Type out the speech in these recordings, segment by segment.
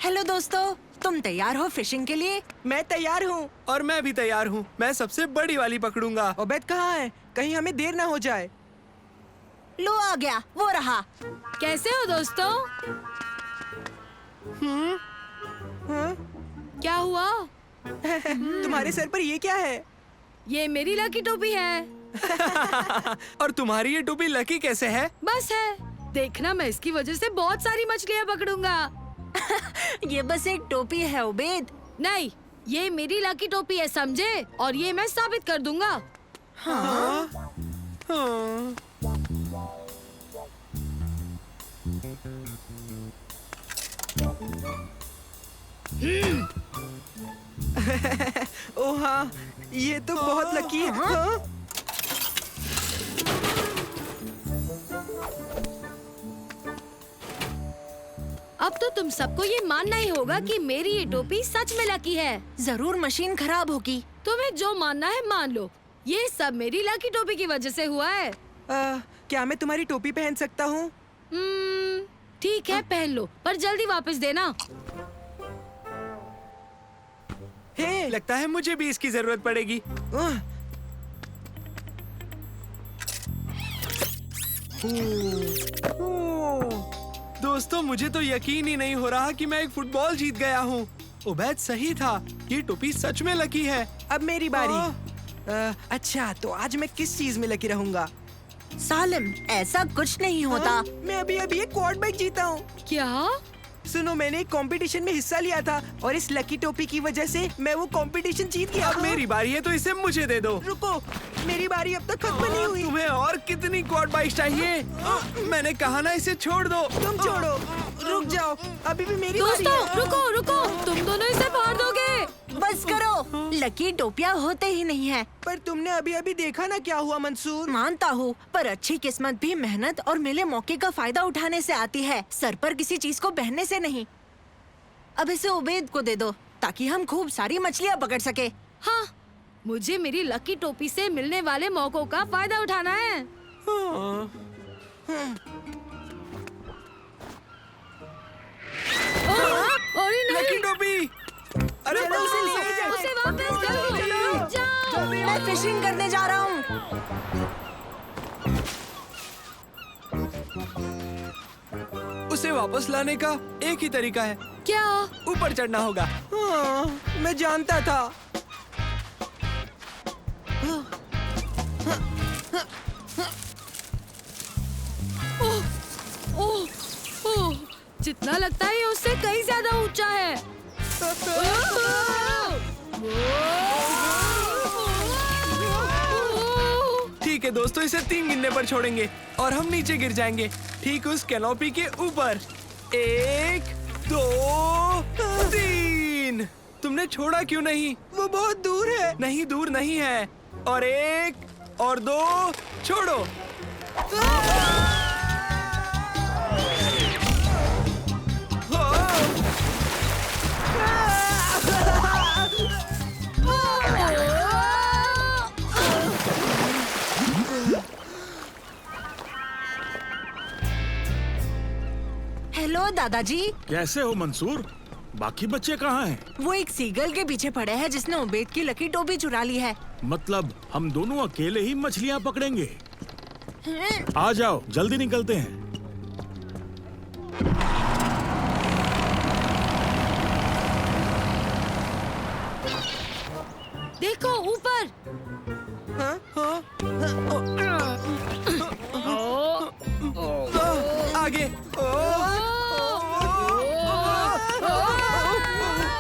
Hello दोस्तों, तुम तैयार हो फिशिंग के लिए? मैं तैयार हूँ। और मैं भी तैयार हूँ। मैं सबसे बड़ी वाली पकड़ूंगा। ओबेद कहाँ है? कहीं हमें देर ना हो जाए। लो आ गया, वो रहा। कैसे हो दोस्तों? हाँ? क्या हुआ? तुम्हारे सर पर ये क्या है? ये मेरी लकी टोपी है। और तुम्हारी ये टोपी लकी कैसे है? बस है, देखना मैं इसकी वजह से बहुत सारी मछलियाँ पकड़ूंगा। ये बस एक टोपी है उबेद। नहीं, ये मेरी लकी टोपी है, समझे? और ये मैं साबित कर दूंगा। हाँ? हाँ। ओह हाँ, ये तो बहुत लकी है। हाँ? अब तो तुम सबको ये मानना ही होगा कि मेरी ये टोपी सच में लकी है। जरूर मशीन खराब होगी। तुम्हें जो मानना है मान लो, ये सब मेरी लकी टोपी की वजह से हुआ है। क्या मैं तुम्हारी टोपी पहन सकता हूँ? ठीक है, पहन लो, पर जल्दी वापस देना। हे, लगता है मुझे भी इसकी जरूरत पड़ेगी। आह, दोस्तों, मुझे तो यकीन ही नहीं हो रहा कि मैं एक फुटबॉल जीत गया हूँ। उबैद सही था, ये टोपी सच में लकी है। अब मेरी बारी। अच्छा, तो आज मैं किस चीज में लकी रहूंगा? सालिम, ऐसा कुछ नहीं होता। हाँ, मैं अभी एक क्वाड बाइक जीता हूँ। क्या? सुनो, मैंने एक कंपटीशन में हिस्सा लिया था और इस लकी टोपी की वजह से मैं वो कंपटीशन जीत गया। अब मेरी बारी है तो इसे मुझे दे दो। रुको, मेरी बारी अब तक खत्म नहीं हुई। तुम्हें और कितनी क्वाड बाइक चाहिए? मैंने कहा ना, इसे छोड़ दो। तुम छोड़ो, रुक जाओ, अभी भी मेरी बारी दोस्तों, है। रुको रुको, तुम दोनों इसे फाड़ दोगे। बस करो, लकी टोपियां होते ही नहीं है। पर तुमने अभी देखा ना क्या हुआ मंसूर। मानता हूँ, पर अच्छी किस्मत भी मेहनत और मिले मौके का फायदा उठाने से आती है, सर पर किसी चीज को बहने से नहीं। अब इसे उबैद को दे दो ताकि हम खूब सारी मछलियाँ पकड़ सके। हाँ, मुझे मेरी लकी टोपी से मिलने वाले मौकों का फायदा उठाना है। अरे नहीं, लकी टोपी! अरे उसे वापस करो, रुक जाओ। मैं फिशिंग करने जा रहा हूँ। उसे वापस लाने का एक ही तरीका है, क्या? ऊपर चढ़ना होगा। हाँ, मैं जानता था। ओह, ओह, जितना लगता है ये उससे कहीं ज्यादा ऊंचा है। ठीक है दोस्तों, इसे 3 गिनने पर छोड़ेंगे और हम नीचे गिर जाएंगे, ठीक उस कैनोपी के ऊपर। 1, 2, 3। तुमने छोड़ा क्यों नहीं? वो बहुत दूर है। नहीं, दूर नहीं है। और 1 और 2, छोड़ो। हेलो दादाजी। कैसे हो मंसूर? बाकी बच्चे कहाँ हैं? वो एक सीगल के पीछे पड़े हैं जिसने उबैद की लकी टोपी चुरा ली है। मतलब हम दोनों अकेले ही मछलियाँ पकड़ेंगे? आ जाओ, जल्दी निकलते हैं। देखो ऊपर। हाँ? आगे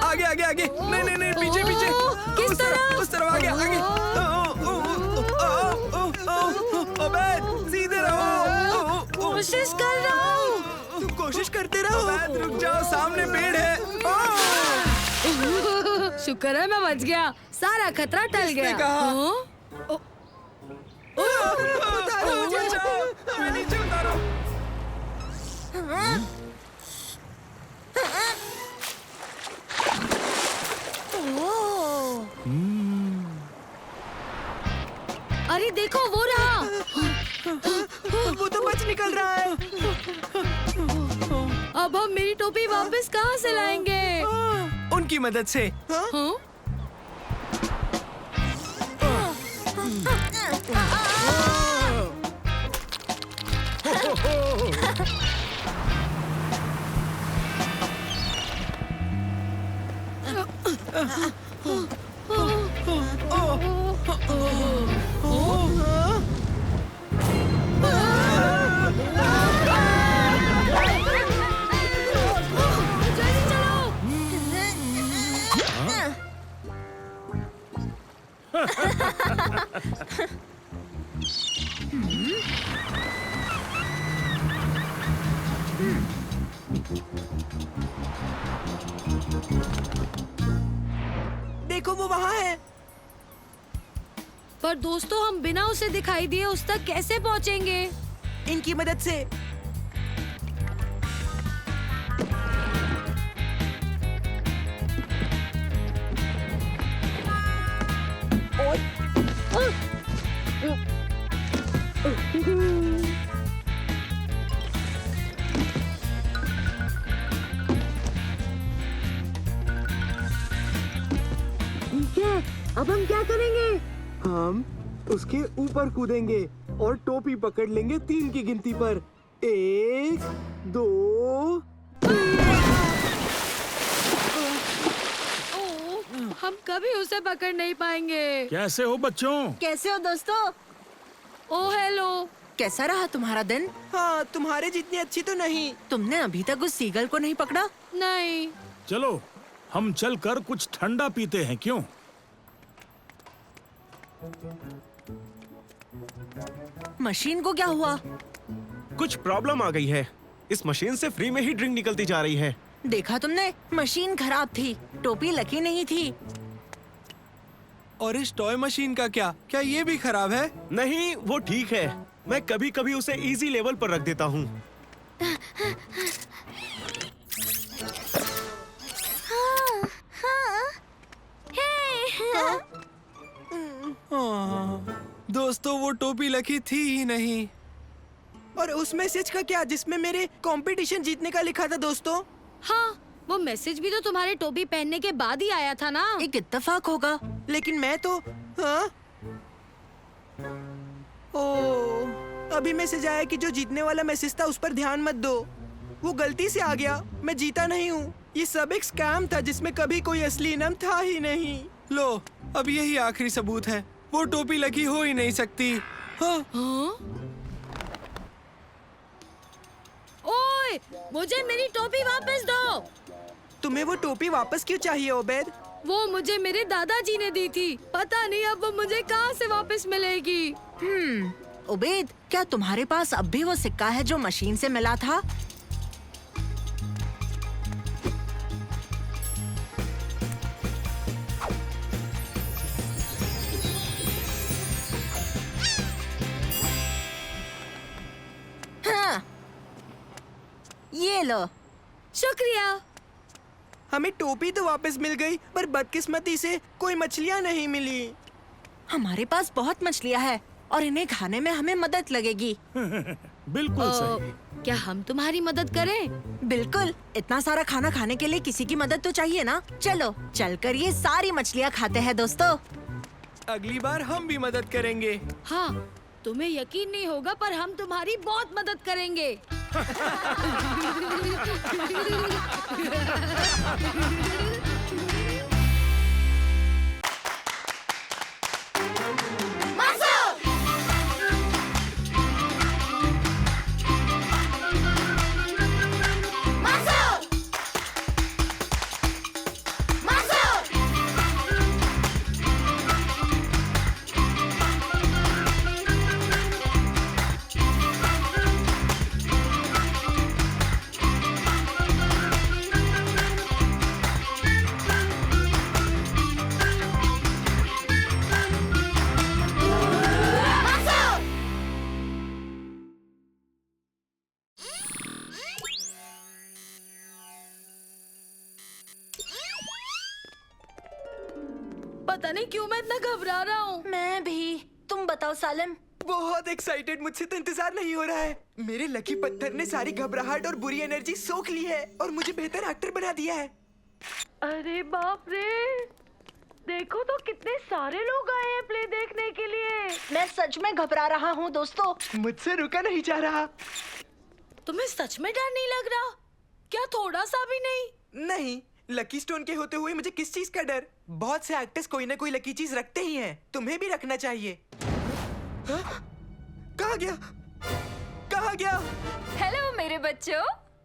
आगे आगे आगे, नहीं नहीं नहीं, पीछे पीछे, किस उस तरफ, उस तरफ, आगे आगे। अबे सीधे रहो। कोशिश कर रहा हूँ। तुम कोशिश करते रहो। अबे रुक जाओ, सामने पेड़ है। शुक्र है मैं बच गया, सारा खतरा टल किसने गया। कहा? हाँ? उतारो मुझे। मैं नीचे उतारो। अरे देखो वो रहा। वो तो बच निकल रहा है। अब हम मेरी टोपी वापस कहाँ से लाएंगे? उनकी मदद से। हाँ? जल्दी चलो। देखो वो वहाँ है। पर दोस्तों हम बिना उसे दिखाई दिए उस तक कैसे पहुँचेंगे? इनकी मदद से। अब हम क्या करेंगे? हम उसके ऊपर कूदेंगे और टोपी पकड़ लेंगे 3 की गिनती पर। 1 2 हम कभी उसे पकड़ नहीं पाएंगे। कैसे हो बच्चों? कैसे हो दोस्तों? ओ हेलो। कैसा रहा तुम्हारा दिन? हाँ, तुम्हारे जितनी अच्छी तो नहीं। तुमने अभी तक उस सीगल को नहीं पकड़ा? नहीं। चलो हम चल कर कुछ ठंडा पीते हैं, क्यों? मशीन को क्या हुआ? कुछ प्रॉब्लम आ गई है। इस मशीन से फ्री में ही ड्रिंक निकलती जा रही है। देखा तुमने? मशीन खराब थी, टोपी लकी नहीं थी। और इस टॉय मशीन का क्या? क्या ये भी खराब है? नहीं, वो ठीक है। मैं कभी कभी उसे इजी लेवल पर रख देता हूँ। दोस्तों वो टोपी लकी थी ही नहीं। और उस मैसेज का क्या जिसमें मेरे कंपटीशन जीतने का लिखा था दोस्तों? हाँ, वो मैसेज भी तो तुम्हारे टोपी पहनने के बाद ही आया था ना। एक इत्तेफाक होगा। लेकिन मैं तो हाँ? ओ, अभी मैसेज आया कि जो जीतने वाला मैसेज था उस पर ध्यान मत दो। वो गलती से आ गया। मैं जीता नहीं हूँ। ये सब एक स्कैम था जिसमें कभी कोई असली इनाम था ही नहीं। लो, अब यही आखिरी सबूत है। वो टोपी लकी हो ही नहीं सकती। हाँ? हाँ? ओए, मुझे मेरी टोपी वापस दो। तुम्हें वो टोपी वापस क्यों चाहिए ओबेद? वो मुझे मेरे दादाजी ने दी थी। पता नहीं अब वो मुझे कहाँ से वापस मिलेगी। उबैद, क्या तुम्हारे पास अब भी वो सिक्का है जो मशीन से मिला था? हाँ, ये लो। शुक्रिया। हमें टोपी तो वापस मिल गई, पर बदकिस्मती से कोई मछलियाँ नहीं मिली। हमारे पास बहुत मछलियाँ हैं और इन्हें खाने में हमें मदद लगेगी। बिल्कुल सही। क्या हम तुम्हारी मदद करें? बिल्कुल, इतना सारा खाना खाने के लिए किसी की मदद तो चाहिए ना। चलो चलकर ये सारी मछलियाँ खाते हैं दोस्तों। अगली बार हम भी मदद करेंगे। हाँ, तुम्हें यकीन नहीं होगा पर हम तुम्हारी बहुत मदद करेंगे। पता नहीं क्यों मैं इतना घबरा रहा हूँ। मैं भी। तुम बताओ सालिम। बहुत एक्साइटेड, मुझसे तो इंतजार नहीं हो रहा है। मेरे लकी पत्थर ने सारी घबराहट और बुरी एनर्जी सोख ली है और मुझे बेहतर एक्टर बना दिया है। अरे बाप रे, देखो तो कितने सारे लोग आए हैं प्ले देखने के लिए। मैं सच में घबरा रहा हूँ दोस्तों। मुझसे रुका नहीं जा रहा। तुम्हें सच में डर नहीं लग रहा? क्या थोड़ा सा भी नहीं? नहीं, लकी स्टोन के होते हुए मुझे किस चीज का डर। बहुत से एक्टर्स कोई ना कोई लकी चीज रखते ही हैं। तुम्हें भी रखना चाहिए। हाँ? कहाँ गया? कहाँ गया? हेलो मेरे बच्चों,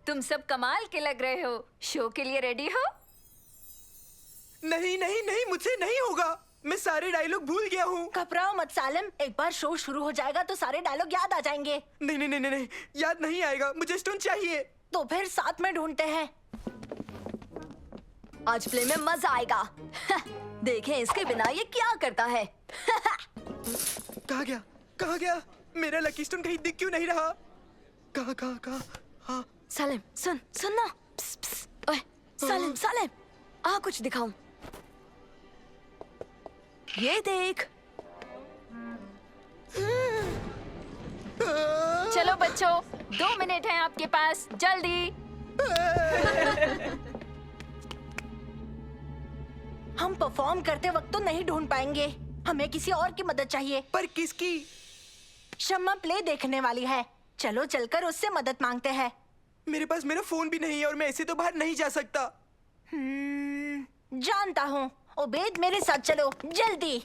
तुम सब कमाल के लग रहे हो। शो के लिए रेडी हो? नहीं नहीं नहीं, मुझसे नहीं होगा। मैं सारे डायलॉग भूल गया हूँ। घबराओ मत सालिम, एक बार शो शुरू हो जाएगा तो सारे डायलॉग याद आ जाएंगे। नहीं नहीं नहीं नहीं, याद नहीं आएगा। मुझे स्टोन चाहिए। तो फिर साथ में ढूंढते हैं। आज प्ले में मजा आएगा। देखें इसके बिना ये क्या करता है। कहाँ गया? कहाँ गया? मेरा लकी स्टोन कहीं दिख क्यों नहीं रहा? कहाँ कहाँ कहाँ? हाँ। सालिम सुन ना। ओए सालिम सालिम, आ कुछ दिखाऊं। ये देख। चलो बच्चों, 2 मिनट हैं आपके पास, जल्दी। हम परफॉर्म करते वक्त तो नहीं ढूंढ पाएंगे। हमें किसी और की मदद चाहिए। पर किसकी? शम्मा प्ले देखने वाली है। चलो चलकर उससे मदद मांगते हैं। मेरे पास मेरा फोन भी नहीं है और मैं ऐसे तो बाहर नहीं जा सकता। जानता हूँ। उबैद मेरे साथ चलो, जल्दी।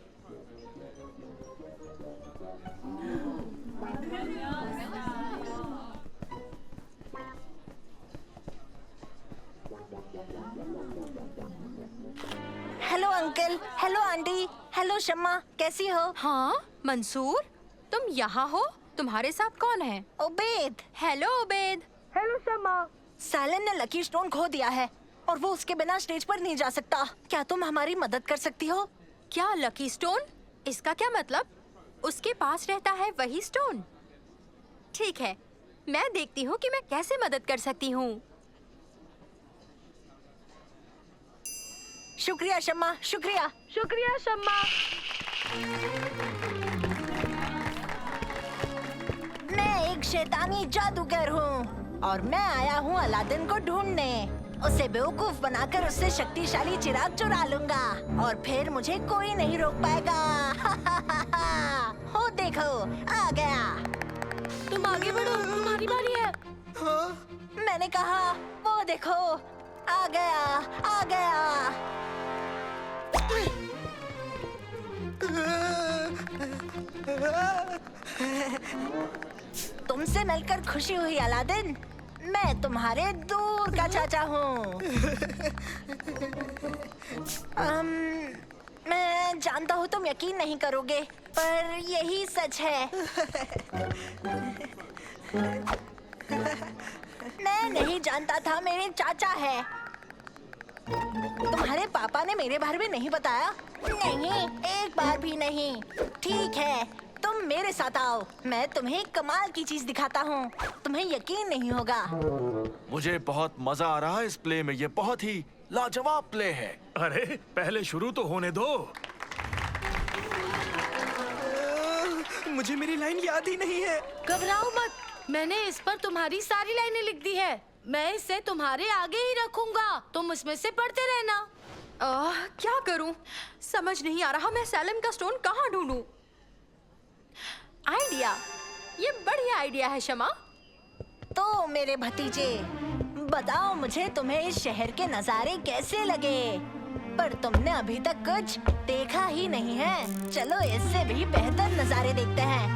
Hello uncle, hello aunty, hello Shamma, कैसी हो? हाँ मंसूर, तुम यहाँ हो? तुम्हारे साथ कौन है? उबैद। हेलो उबैद। हेलो शम्मा। सालिम ने लकी स्टोन खो दिया है और वो उसके बिना स्टेज पर नहीं जा सकता। क्या तुम हमारी मदद कर सकती हो? क्या लकी स्टोन? इसका क्या मतलब? उसके पास रहता है वही स्टोन? ठीक है, मैं देखती हूँ कि मैं कैसे मदद कर सकती हूँ। शुक्रिया शम्मा, शुक्रिया। शुक्रिया शम्मा। मैं एक शैतानी जादूगर हूँ और मैं आया हूँ अलादीन को ढूंढने। उसे बेवकूफ बनाकर उससे शक्तिशाली चिराग चुरा लूंगा और फिर मुझे कोई नहीं रोक पाएगा। हो देखो, आ गया। तुम आगे बढ़ो, तुम्हारी बारी है। हाँ? मैंने कहा, वो देखो, आ गया, आ गया। तुमसे मिलकर खुशी हुई अलादीन। मैं तुम्हारे दूर का चाचा हूँ। मैं जानता हूँ तुम यकीन नहीं करोगे, पर यही सच है। मैं नहीं जानता था मेरे चाचा है। तुम्हारे पापा ने मेरे बारे में नहीं बताया? नहीं, एक बार भी नहीं। ठीक है, तुम मेरे साथ आओ। मैं तुम्हें कमाल की चीज दिखाता हूँ। तुम्हें यकीन नहीं होगा। मुझे बहुत मजा आ रहा है इस प्ले में। ये बहुत ही लाजवाब प्ले है। अरे पहले शुरू तो होने दो। मुझे मेरी लाइन याद ही नहीं है। घबराओ मत, मैंने इस पर तुम्हारी सारी लाइनें लिख दी है। मैं इसे तुम्हारे आगे ही रखूंगा, तुम उसमें से पढ़ते रहना। क्या करूं? समझ नहीं आ रहा मैं सालिम का स्टोन कहाँ ढूंढूं। आइडिया, ये बढ़िया आइडिया है शमा। तो मेरे भतीजे, बताओ मुझे तुम्हें इस शहर के नजारे कैसे लगे? पर तुमने अभी तक कुछ देखा ही नहीं है। चलो इससे भी बेहतर नजारे देखते हैं।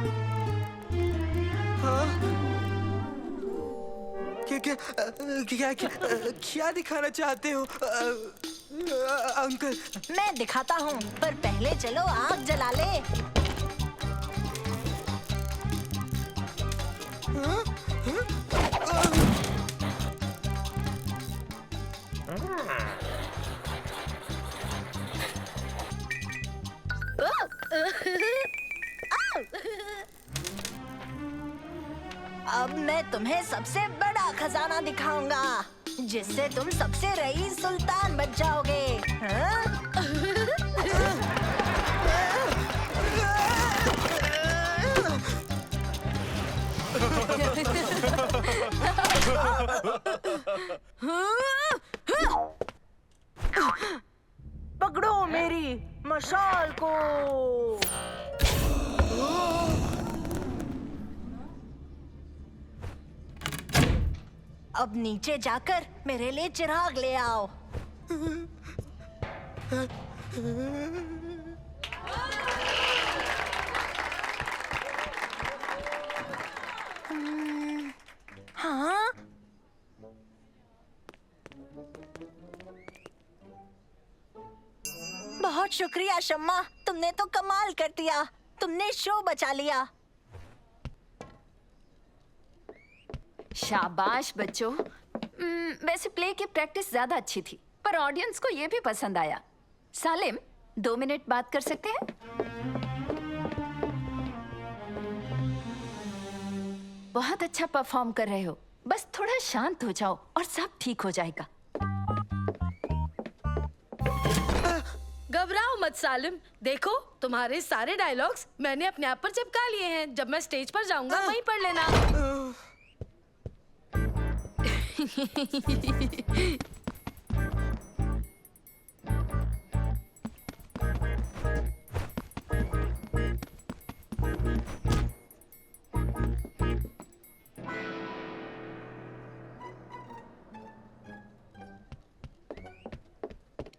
हाँ? क्या दिखाना चाहते हो अंकल? मैं दिखाता हूँ, पर पहले चलो आग जला ले। हाँ? अब मैं तुम्हें सबसे बड़ा खजाना दिखाऊंगा, जिससे तुम सबसे रईस सुल्तान बन जाओगे। हाँ? पकड़ो मेरी मशाल को। अब नीचे जाकर मेरे लिए चिराग ले आओ। हाँ? बहुत शुक्रिया शम्मा, तुमने तो कमाल कर दिया। तुमने शो बचा लिया। शाबाश बच्चों। वैसे प्ले की प्रैक्टिस ज्यादा अच्छी थी, पर ऑडियंस को ये भी पसंद आया। सालिम, 2 मिनट बात कर सकते हैं? बहुत अच्छा परफॉर्म कर रहे हो, बस थोड़ा शांत हो जाओ और सब ठीक हो जाएगा। घबराओ मत सालिम, देखो तुम्हारे सारे डायलॉग्स मैंने अपने आप पर चिपका लिए हैं। जब मैं स्टेज पर जाऊंगा वहीं पढ़ लेना।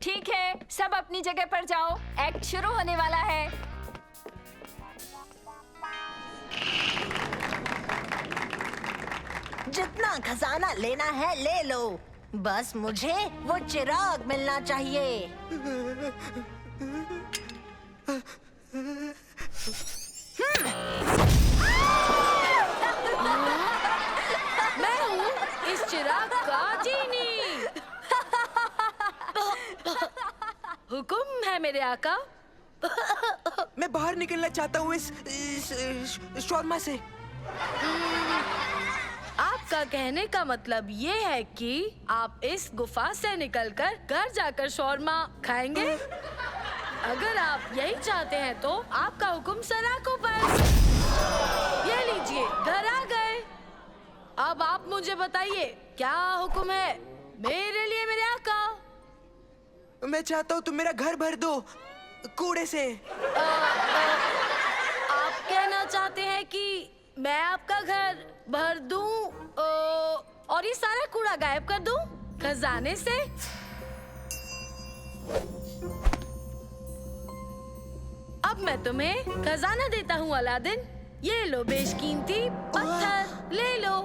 ठीक है, सब अपनी जगह पर जाओ, एक्ट शुरू होने वाला है। जितना खजाना लेना है ले लो, बस मुझे वो चिराग मिलना चाहिए। मैं हूँ इस चिराग का जीनी। हुक्म है मेरे आका। मैं बाहर निकलना चाहता हूँ इस शॉर्मा से। आपका कहने का मतलब ये है कि आप इस गुफा से निकलकर घर जाकर शौरमा खाएंगे? अगर आप यही चाहते हैं तो आपका हुक्म सलाखों पर। ये लीजिए, घर आ गए। अब आप मुझे बताइए क्या हुक्म है मेरे लिए मेरे आका? मैं चाहता हूँ तुम मेरा घर भर दो कूड़े से। आप कहना चाहते हैं कि मैं आपका घर भर दूं और ये सारा कूड़ा गायब कर दूं खजाने से? अब मैं तुम्हें खजाना देता हूँ अलादीन। ये लो बेशकीमती पत्थर, ले लो।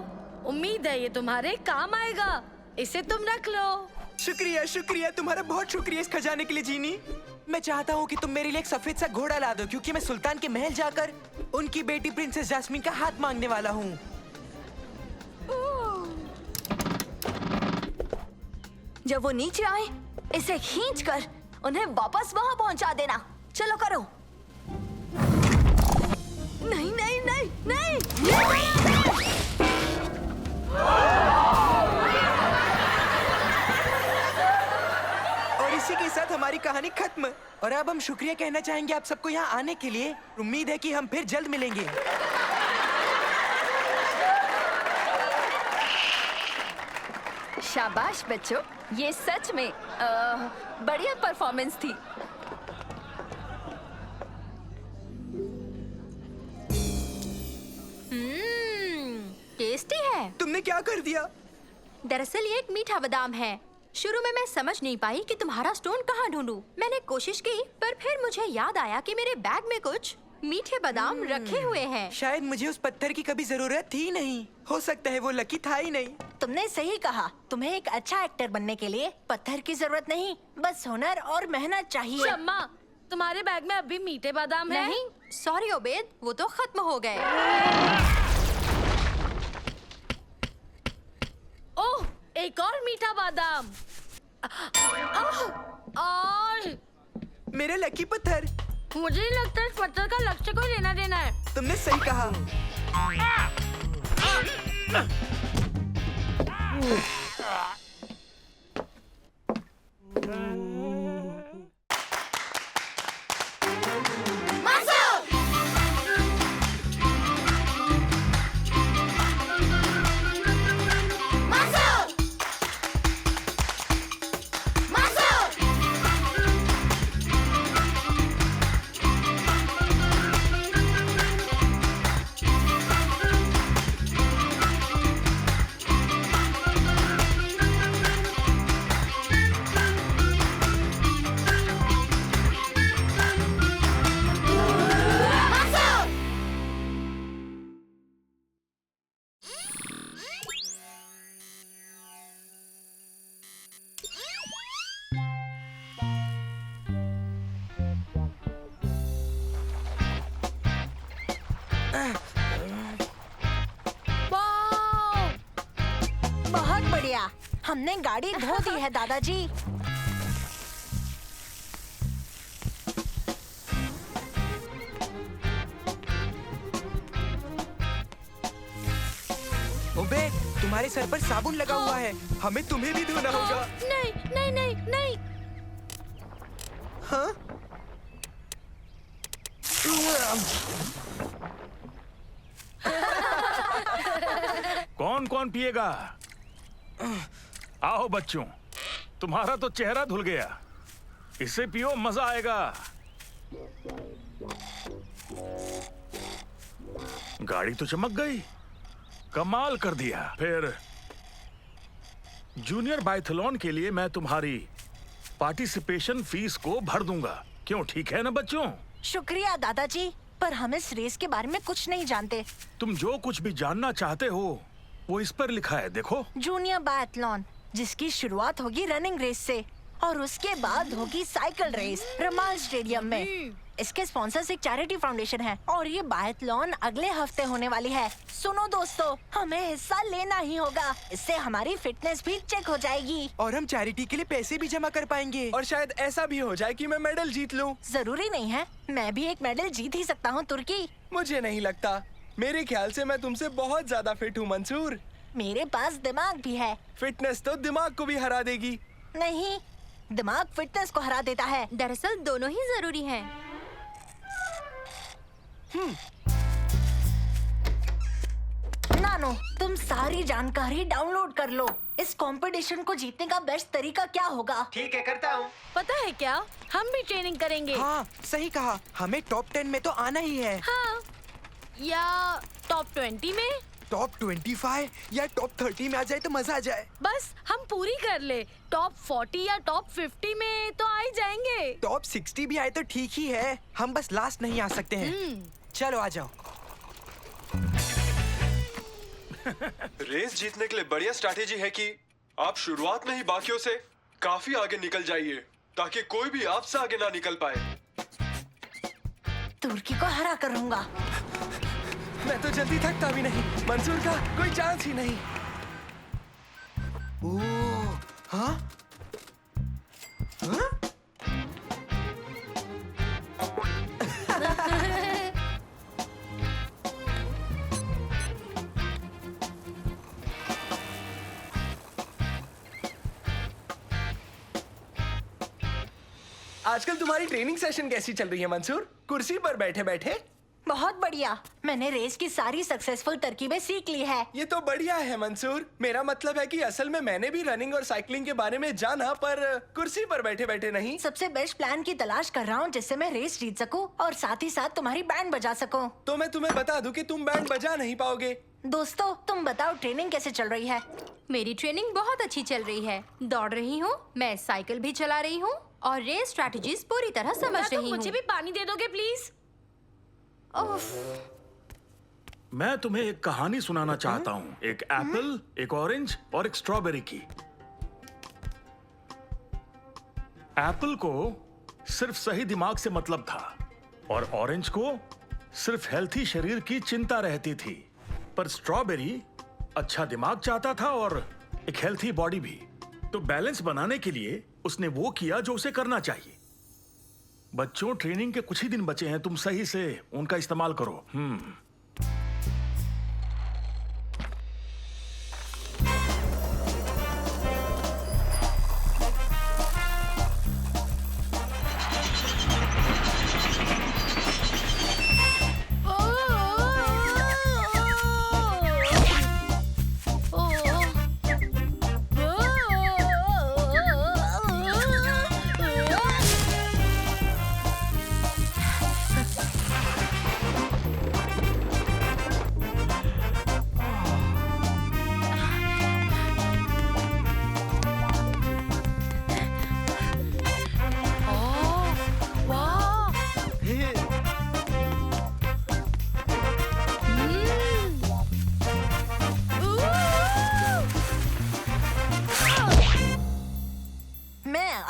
उम्मीद है ये तुम्हारे काम आएगा। इसे तुम रख लो। शुक्रिया शुक्रिया, तुम्हारा बहुत शुक्रिया इस खजाने के लिए जीनी। मैं चाहता हूँ कि तुम मेरे लिए एक सफेद सा घोड़ा ला दो, क्योंकि मैं सुल्तान के महल जाकर उनकी बेटी प्रिंसेस जास्मीन का हाथ मांगने वाला हूँ। जब वो नीचे आए, इसे खींचकर उन्हें वापस वहां पहुंचा देना। चलो करो। नहीं नहीं नहीं नहीं, नहीं। और इसी के साथ हमारी कहानी खत्म। और अब हम शुक्रिया कहना चाहेंगे आप सबको यहाँ आने के लिए। उम्मीद है कि हम फिर जल्द मिलेंगे। शाबाश बच्चों, ये सच में बढ़िया परफॉर्मेंस थी। टेस्टी है। तुमने क्या कर दिया? दरअसल ये एक मीठा बादाम है। शुरू में मैं समझ नहीं पाई कि तुम्हारा स्टोन कहाँ ढूंढूं। मैंने कोशिश की, पर फिर मुझे याद आया कि मेरे बैग में कुछ मीठे बादाम रखे हुए हैं। शायद मुझे उस पत्थर की कभी जरूरत थी नहीं। हो सकता है वो लकी था ही नहीं। तुमने सही कहा। तुम्हें एक अच्छा एक्टर बनने के लिए पत्थर की जरूरत नहीं, बस हुनर और मेहनत चाहिए। शम्मा, तुम्हारे बैग में अभी मीठे बादाम हैं? नहीं, सॉरी ओबेद, वो तो खत्म हो गए। ओह, एक और मीठा बादाम। और मेरे लकी पत्थर। मुझे नहीं लगता इस पत्थर का लक्ष्य को लेना देना है। तुमने सही कहा। हमने गाड़ी धो दी है दादाजी। ओबे, तुम्हारे सर पर साबुन लगा हुआ है, हमें तुम्हें भी धोना होगा। नहीं नहीं नहीं नहीं। हाँ? कौन कौन पिएगा? आओ बच्चों, तुम्हारा तो चेहरा धुल गया, इसे पियो, मजा आएगा। गाड़ी तो चमक गई, कमाल कर दिया। फिर जूनियर बाइथलॉन के लिए मैं तुम्हारी पार्टिसिपेशन फीस को भर दूंगा। क्यों, ठीक है ना बच्चों? शुक्रिया दादाजी, पर हम इस रेस के बारे में कुछ नहीं जानते। तुम जो कुछ भी जानना चाहते हो वो इस पर लिखा है, देखो। जूनियर बायथलॉन, जिसकी शुरुआत होगी रनिंग रेस से और उसके बाद होगी साइकिल रेस रमाल स्टेडियम में। इसके स्पॉन्सर्स एक चैरिटी फाउंडेशन है और ये बायथलॉन अगले हफ्ते होने वाली है। सुनो दोस्तों, हमें हिस्सा लेना ही होगा, इससे हमारी फिटनेस भी चेक हो जाएगी और हम चैरिटी के लिए पैसे भी जमा कर पाएंगे। और शायद ऐसा भी हो जाए कि मैं मेडल जीत लूं। जरूरी नहीं है, मैं भी एक मेडल जीत ही सकता हूँ तुर्की। मुझे नहीं लगता, मेरे ख्याल से मैं तुमसे बहुत ज्यादा फिट हूँ मंसूर। मेरे पास दिमाग भी है। फिटनेस तो दिमाग को भी हरा देगी। नहीं, दिमाग फिटनेस को हरा देता है। दरअसल दोनों ही जरूरी हैं। नानो, तुम सारी जानकारी डाउनलोड कर लो। इस कंपटीशन को जीतने का बेस्ट तरीका क्या होगा? ठीक है, करता हूँ। पता है क्या, हम भी ट्रेनिंग करेंगे। हाँ, सही कहा, हमें टॉप 10 में तो आना ही है। हाँ, या टॉप 20 में। टॉप 25 या टॉप 30 में आ जाए तो मजा आ जाए। बस हम पूरी कर ले, टॉप 40 या टॉप 50 में तो आ ही जाएंगे। टॉप 60 भी आए तो ठीक ही है, हम बस लास्ट नहीं आ सकते हैं। चलो आ जाओ। रेस जीतने के लिए बढ़िया स्ट्रैटेजी है कि आप शुरुआत में ही बाकियों से काफी आगे निकल जाइए, ताकि कोई भी आपसे आगे ना निकल पाए। तुर्की को हरा करूंगा। मैं तो जल्दी थकता भी नहीं, मंसूर का कोई चांस ही नहीं। ओह, हाँ? हाँ? आजकल तुम्हारी ट्रेनिंग सेशन कैसी चल रही है मंसूर? कुर्सी पर बैठे बैठे? बहुत बढ़िया, मैंने रेस की सारी सक्सेसफुल तरकीबें सीख ली है। ये तो बढ़िया है मंसूर। मेरा मतलब है कि असल में मैंने भी रनिंग और साइकिलिंग के बारे में जाना, पर कुर्सी पर बैठे बैठे नहीं। सबसे बेस्ट प्लान की तलाश कर रहा हूँ जिससे मैं रेस जीत सकूँ और साथ ही साथ तुम्हारी बैंड बजा सकूँ। तो मैं तुम्हें बता दूं कि तुम बैंड बजा नहीं पाओगे। दोस्तों, तुम बताओ ट्रेनिंग कैसे चल रही है? मेरी ट्रेनिंग बहुत अच्छी चल रही है, दौड़ रही हूँ, मैं साइकिल भी चला रही हूँ और रेस स्ट्रैटेजीज पूरी तरह समझ रही हूँ। मुझे भी पानी दे दोगे प्लीज? मैं तुम्हें एक कहानी सुनाना चाहता हूँ, एक एप्पल, एक ऑरेंज और एक स्ट्रॉबेरी की। एप्पल को सिर्फ सही दिमाग से मतलब था और ऑरेंज को सिर्फ हेल्थी शरीर की चिंता रहती थी, पर स्ट्रॉबेरी अच्छा दिमाग चाहता था और एक हेल्थी बॉडी भी। तो बैलेंस बनाने के लिए उसने वो किया जो उसे करना चाहिए। बच्चों, ट्रेनिंग के कुछ ही दिन बचे हैं, तुम सही से उनका इस्तेमाल करो।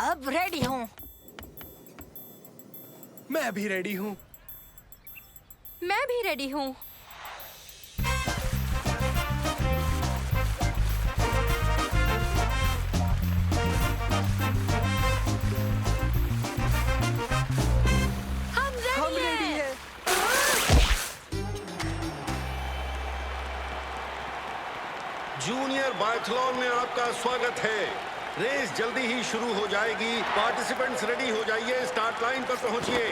अब रेडी हूँ। मैं भी रेडी हूँ। मैं भी रेडी हूँ। ट्रायथलॉन में आपका स्वागत है। रेस जल्दी ही शुरू हो जाएगी। पार्टिसिपेंट्स रेडी हो जाइए, स्टार्ट लाइन पर पहुंचिए।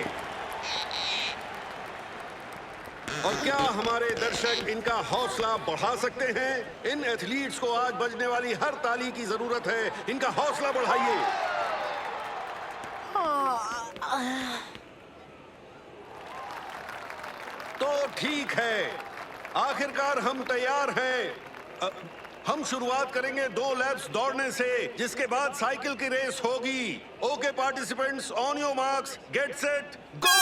और क्या हमारे दर्शक इनका हौसला बढ़ा सकते हैं? इन एथलीट्स को आज बजने वाली हर ताली की जरूरत है। इनका हौसला बढ़ाइए। तो ठीक है, आखिरकार हम तैयार हैं। हम शुरुआत करेंगे 2 लैप्स दौड़ने से, जिसके बाद साइकिल की रेस होगी। Okay participants, on your marks, get set, go!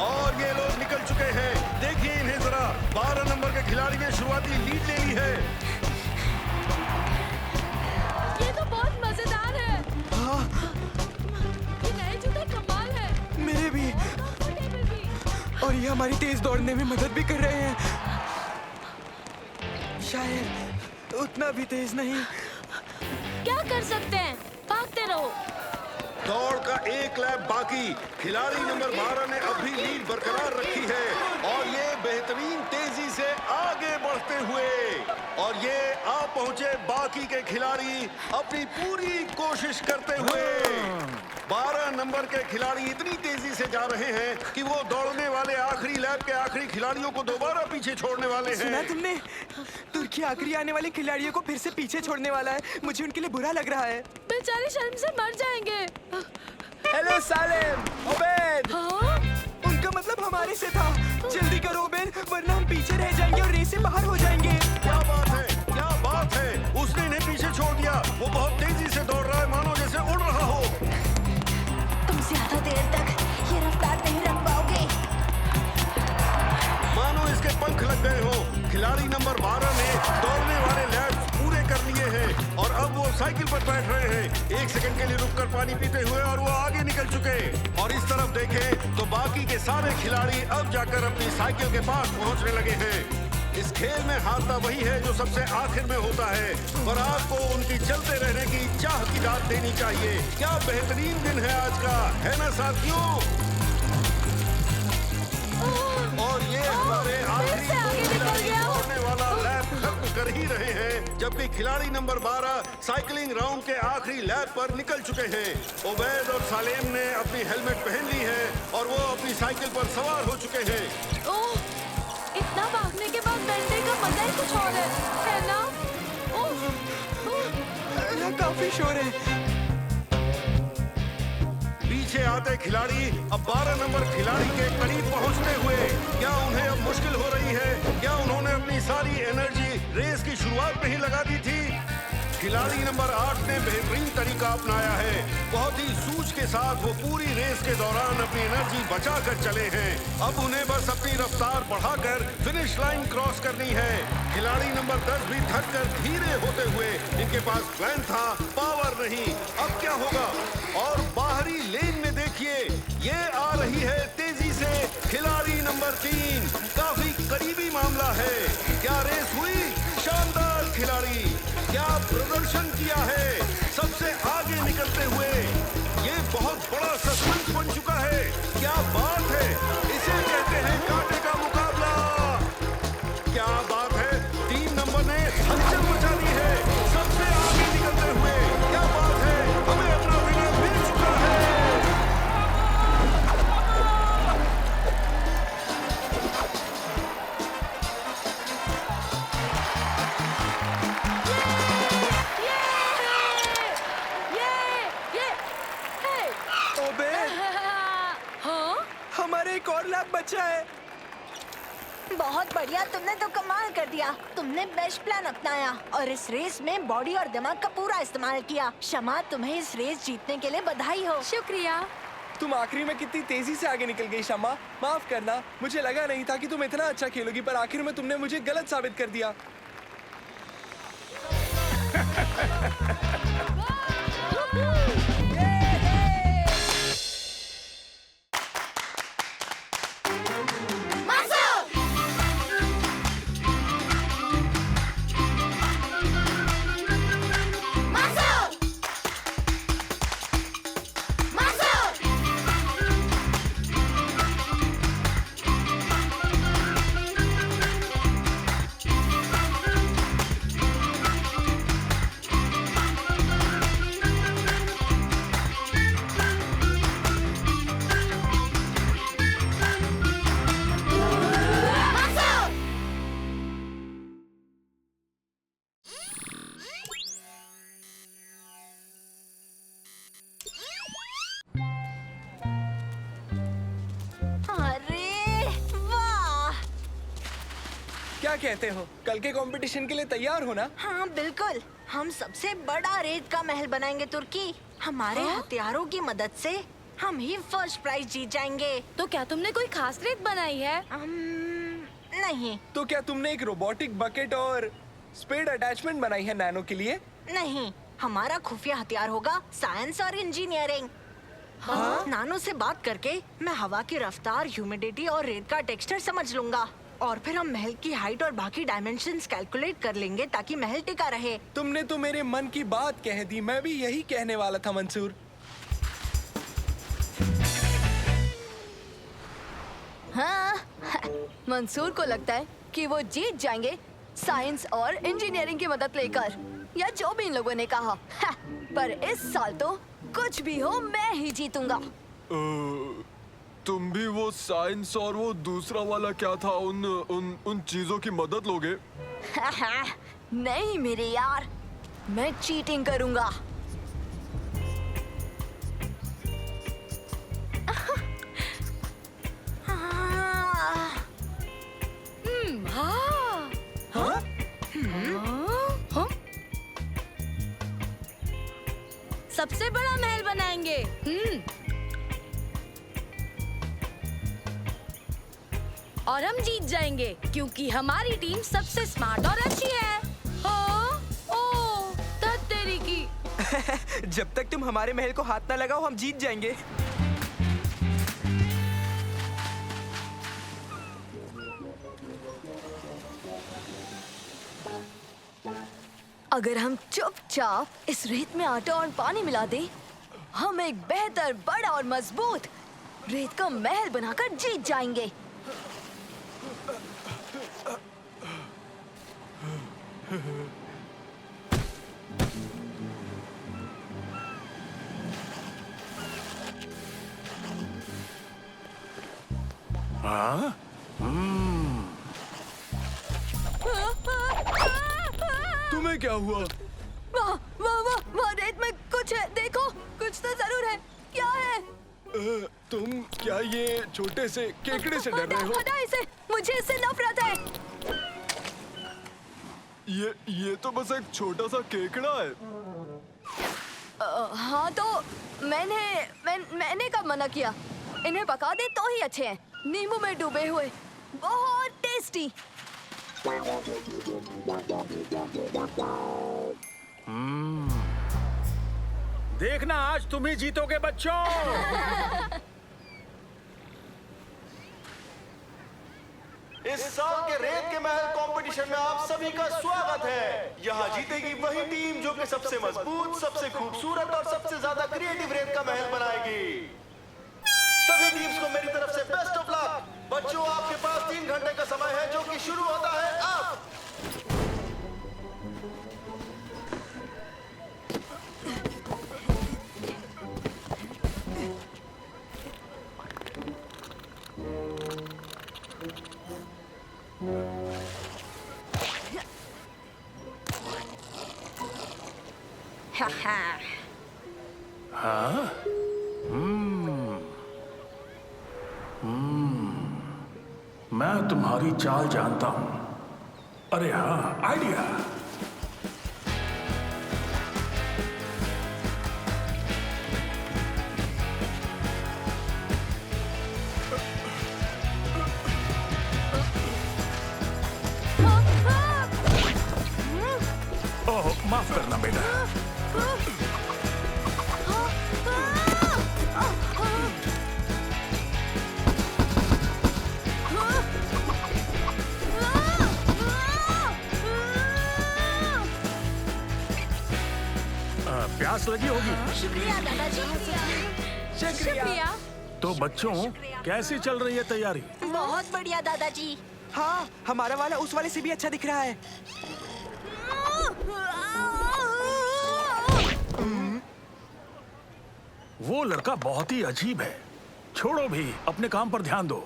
और ये लोग निकल चुके हैं। देखिए इन्हें जरा। 12 नंबर के खिलाड़ी ने शुरुआती लीड ले ली है। ये तो बहुत मजेदार है। ये नए जूते कमाल है। मेरे भी। और ये हमारी तेज दौड़ने में मदद भी कर रहे हैं। शायद उतना भी तेज नहीं। क्या कर सकते हैं, भागते रहो। दौड़ का 1 लैप बाकी। खिलाड़ी नंबर 12 ने अब भी लीड बरकरार रखी है और ये बेहतरीन तेजी से आगे बढ़ते हुए। और ये आ पहुंचे बाकी के खिलाड़ी अपनी पूरी कोशिश करते हुए। 12 नंबर के खिलाड़ी इतनी तेजी से जा रहे हैं कि वो दौड़ने वाले आखिरी लैप के आखिरी खिलाड़ियों को दोबारा पीछे छोड़ने वाले हैं। सुना तुमने? तुर्की आखिरी आने वाले खिलाड़ियों को फिर से पीछे छोड़ने वाला है। मुझे उनके लिए बुरा लग रहा है। बेचारे शर्म से मर जाएंगे। Hello Salem, Obed. हाँ? उनका मतलब हमारे से था। जल्दी करो ओबेद, वरना हम पीछे रह जाएंगे और रेस से बाहर हो जाएंगे। क्या बात है, क्या बात है। उसने इन्हें पीछे छोड़ दिया। वो बहुत तेजी से दौड़ रहा है, मानो जैसे उड़ रहा हो। तुम ज्यादा देर तक ये रफ्तार नहीं रख पाओगे। मानो इसके पंख लग गए हो। खिलाड़ी नंबर 12 ने दौड़ने वाले लैप्स पूरे कर लिए हैं और अब वो साइकिल पर बैठ रहे हैं। 1 सेकंड के लिए रुककर पानी पीते हुए और वो आगे निकल चुके। और इस तरफ देखें तो बाकी के सारे खिलाड़ी अब जाकर अपनी साइकिल के पास पहुंचने लगे हैं। इस खेल में हारता वही है जो सबसे आखिर में होता है, पर आपको उनकी चलते रहने की चाह की दाद देनी चाहिए। क्या बेहतरीन दिन है आज का, है ना साथियों? और ये हमारे आखिरी दौड़ने वाला लैप खत्म कर ही रहे हैं, जबकि खिलाड़ी नंबर 12 साइकिलिंग राउंड के आखिरी लैप पर निकल चुके हैं। ओबैद और सालेम ने अपनी हेलमेट पहन ली है और वो अपनी साइकिल पर सवार हो चुके हैं। ओह, इतना भागने के बाद बैठने का मजा ही कुछ और है ना? यहाँ काफी शोर है। पीछे आते खिलाड़ी अब 12 नंबर खिलाड़ी के करीब पहुंचते हुए। क्या उन्हें अब मुश्किल हो रही है? क्या उन्होंने अपनी सारी एनर्जी रेस की शुरुआत में ही लगा दी थी? खिलाड़ी नंबर 8 ने बेहतरीन तरीका अपनाया है। बहुत ही सूझ के साथ वो पूरी रेस के दौरान अपनी एनर्जी बचा कर चले हैं। अब उन्हें बस अपनी रफ्तार बढ़ाकर फिनिश लाइन क्रॉस करनी है। खिलाड़ी नंबर 10 भी थक कर धीरे होते हुए, इनके पास प्लान था, पावर नहीं। अब क्या होगा? और बाहरी लेन में देखिए, ये आ रही है तेजी से खिलाड़ी नंबर 3। काफी करीबी मामला है। क्या रेस हुई? शानदार खिलाड़ी, क्या प्रदर्शन किया है, सबसे आगे निकलते हुए। ये बहुत बड़ा सस्पेंस बन चुका है। क्या बात है, इसे कहते हैं कांटे का मुकाबला। क्या बात है, 3 नंबर ने हलचल मचा दी है, सबसे आगे निकलते हुए। क्या बात है, हमें अपना विनर मिल चुका है। हमारे एक और लैप बचा है। बहुत बढ़िया, तुमने तो कमाल कर दिया। तुमने बेस्ट प्लान अपनाया और इस रेस में बॉडी और दिमाग का पूरा इस्तेमाल किया। शमा, तुम्हें इस रेस जीतने के लिए बधाई हो। शुक्रिया। तुम आखिरी में कितनी तेजी से आगे निकल गई शमा। माफ करना, मुझे लगा नहीं था कि तुम इतना अच्छा खेलोगी, पर आखिर में तुमने मुझे गलत साबित कर दिया। क्या कहते हो, कल के कंपटीशन के लिए तैयार हो ना? हाँ बिल्कुल, हम सबसे बड़ा रेत का महल बनाएंगे तुर्की। हमारे हथियारों की मदद से हम ही फर्स्ट प्राइज जीत जाएंगे। तो क्या तुमने कोई खास रेत बनाई है? नहीं। तो क्या तुमने एक रोबोटिक बकेट और स्पेड अटैचमेंट बनाई है नैनो के लिए? नहीं, हमारा खुफिया हथियार होगा साइंस और इंजीनियरिंग। नानो से बात करके मैं हवा की रफ्तार, ह्यूमिडिटी और रेत का टेक्सचर समझ लूंगा और फिर हम महल की हाइट और बाकी डायमेंशंस कैलकुलेट कर लेंगे ताकि महल टिका रहे। तुमने तो मेरे मन की बात कह दी, मैं भी यही कहने वाला था मंसूर। हाँ, मंसूर को लगता है कि वो जीत जाएंगे साइंस और इंजीनियरिंग की मदद लेकर, या जो भी इन लोगों ने कहा। पर इस साल तो कुछ भी हो मैं ही जीतूंगा। तुम भी वो साइंस और वो दूसरा वाला क्या था, उन चीजों की मदद लोगे? नहीं मेरे यार, मैं चीटिंग करूंगा। सबसे बड़ा महल बनाएंगे। और हम जीत जाएंगे क्योंकि हमारी टीम सबसे स्मार्ट और अच्छी है। तेरी की। जब तक तुम हमारे महल को हाथ ना लगाओ हम जीत जाएंगे। अगर हम चुपचाप इस रेत में आटा और पानी मिला दें, हम एक बेहतर, बड़ा और मजबूत रेत का महल बनाकर जीत जाएंगे। हाँ? तुम्हें क्या हुआ? वहाँ रेत में कुछ है, देखो, कुछ तो जरूर है। क्या है? तुम क्या ये छोटे से केकड़े से डर रहे हो? हटा इसे, मुझे इससे नफरत है। ये तो बस एक छोटा सा केकड़ा है। हाँ तो मैंने कब मना किया? इन्हें पका दे तो ही अच्छे हैं, नींबू में डूबे हुए, बहुत टेस्टी। देखना आज तुम ही जीतोगे बच्चों। इस साल के रेत के महल कंपटीशन में आप सभी का स्वागत है। यहाँ जीतेगी वही टीम जो कि सबसे मजबूत, सबसे खूबसूरत और सबसे ज्यादा क्रिएटिव रेत का महल बनाएगी। सभी टीम्स को मेरी तरफ से बेस्ट ऑफ लक। बच्चों, आपके पास 3 घंटे का समय है जो कि शुरू होता है अब। हाँ? मैं तुम्हारी चाल जानता हूं। अरे हाँ, आइडिया। ओह, माफ करना बेटा। प्यास लगी होगी। शुक्रिया दादाजी। शुक्रिया। तो बच्चों, कैसी चल रही है तैयारी? बहुत बढ़िया दादाजी। हाँ, हमारा वाला उस वाले से भी अच्छा दिख रहा है। वो लड़का बहुत ही अजीब है। छोड़ो भी, अपने काम पर ध्यान दो।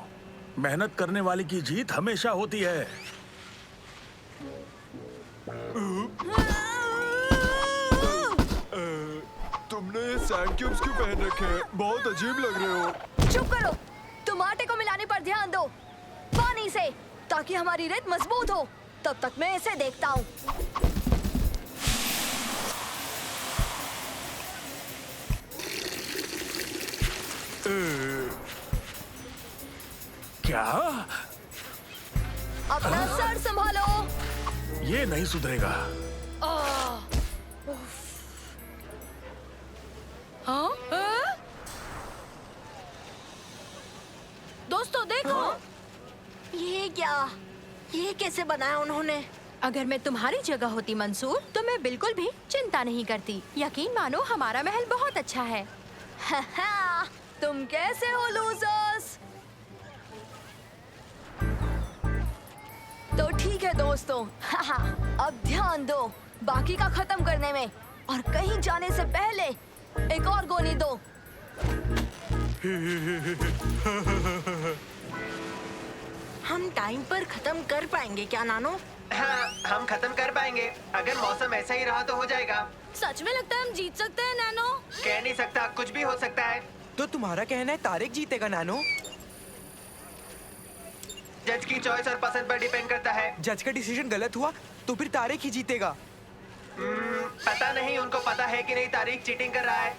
मेहनत करने वाले की जीत हमेशा होती है। तुमने ये सैंड क्यूब्स क्यों पहन रखे हैं? बहुत अजीब लग रहे हो। चुप करो, तुम आटे को मिलाने पर ध्यान दो, पानी से, ताकि हमारी रेत मजबूत हो। तब तक मैं इसे देखता हूँ। क्या? अपना सर संभालो। ये नहीं सुधरेगा। हाँ? दोस्तों देखो। ये क्या? ये कैसे बनाया उन्होंने? अगर मैं तुम्हारी जगह होती मंसूर, तो मैं बिल्कुल भी चिंता नहीं करती। यकीन मानो हमारा महल बहुत अच्छा है। तुम कैसे हो लूजर्स? तो ठीक है दोस्तों, अब ध्यान दो बाकी का खत्म करने में, और कहीं जाने से पहले एक और गोली दो। हम टाइम पर खत्म कर पाएंगे क्या नानो? हाँ, हम खत्म कर पाएंगे। अगर मौसम ऐसा ही रहा तो हो जाएगा। सच में लगता है हम जीत सकते हैं नैनो? कह नहीं सकता, कुछ भी हो सकता है। तो तुम्हारा कहना है तारिक जीतेगा नानो? जज की चॉइस और पसंद पर डिपेंड करता है। जज का डिसीजन गलत हुआ तो फिर तारिक ही जीतेगा। पता नहीं उनको पता है कि नहीं तारिक चीटिंग कर रहा है।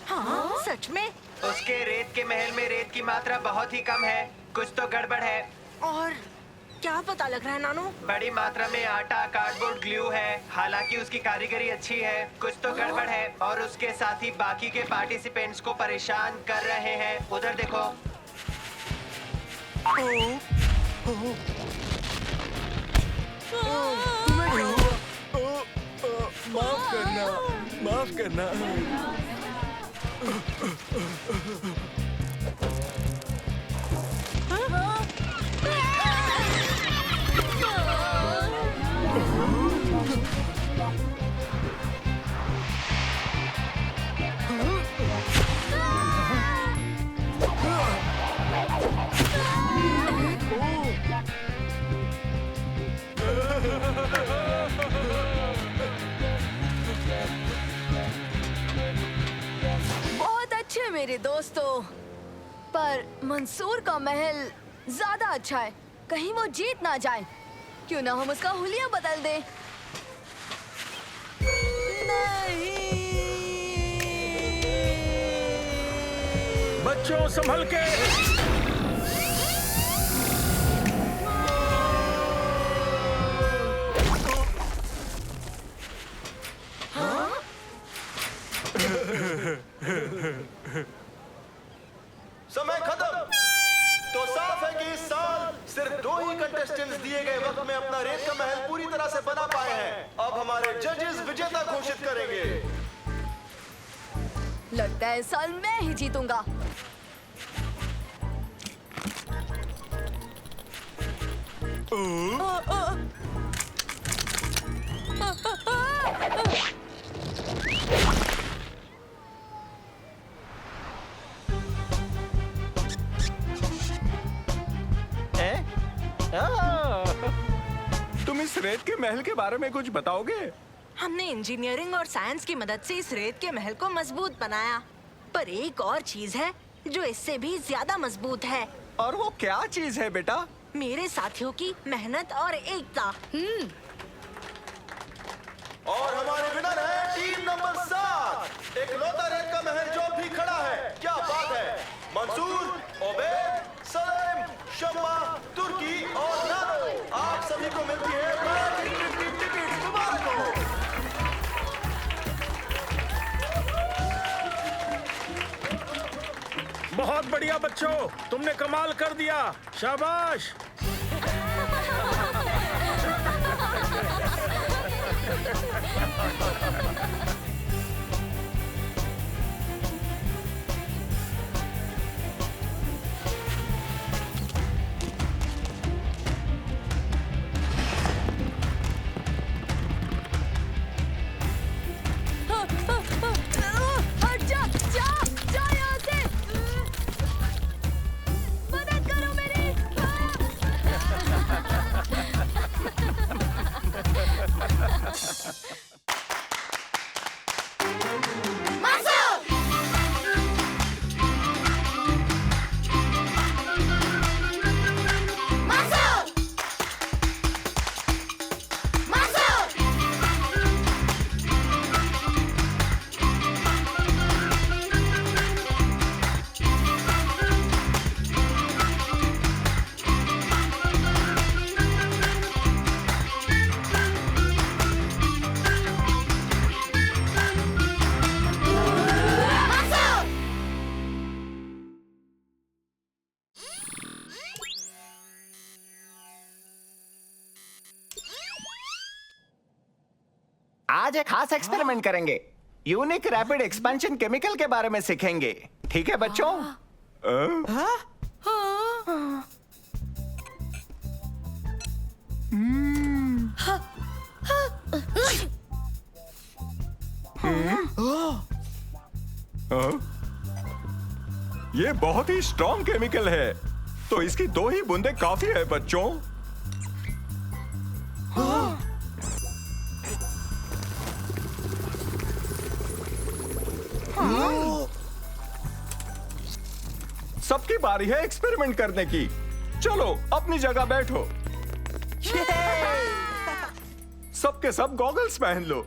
हाँ, सच में? उसके रेत के महल में रेत की मात्रा बहुत ही कम है। कुछ तो गड़बड़ है। और क्या पता लग रहा है नानो? बड़ी मात्रा में आटा, कार्डबोर्ड, ग्लू है। हालांकि उसकी कारीगरी अच्छी है, कुछ तो गड़बड़ है। और उसके साथ ही बाकी के पार्टिसिपेंट्स को परेशान कर रहे हैं। उधर देखो। माफ करना, माफ करना। बहुत अच्छे मेरे दोस्तों, पर मंसूर का महल ज्यादा अच्छा है। कहीं वो जीत ना जाए। क्यों ना हम उसका हुलिया बदल दें? बच्चों संभल के। समय खत्म। तो साफ है कि इस साल सिर्फ 2 ही कंटेस्टेंट्स दिए गए वक्त में अपना रेत का महल पूरी तरह से बना पाए हैं। अब हमारे जजेस विजेता घोषित करेंगे। लगता है इस साल मैं ही जीतूंगा। तुम इस रेत के महल के बारे में कुछ बताओगे? हमने इंजीनियरिंग और साइंस की मदद से इस रेत के महल को मजबूत बनाया। पर एक और चीज है जो इससे भी ज्यादा मजबूत है। और वो क्या चीज है बेटा? मेरे साथियों की मेहनत और एकता। और हमारे विनर है टीम नंबर 7, इकलौता रेत का महल जो भी खड़ा है। क्या बात है! मंसूर, ओबेद, सलेम, शम्मा, तुर्की और नानो, आप सभी को मिलती है टिकट। मुबारक हो। बहुत बढ़िया बच्चों, तुमने कमाल कर दिया। शाबाश। आज एक खास एक्सपेरिमेंट करेंगे। यूनिक रैपिड एक्सपेंशन केमिकल के बारे में सीखेंगे। ठीक है बच्चों? ये बहुत ही स्ट्रॉन्ग केमिकल है, तो इसकी 2 ही बूंदे काफी है बच्चों। सबकी बारी है एक्सपेरिमेंट करने की। चलो अपनी जगह बैठो। सबके सब गॉगल्स पहन लो।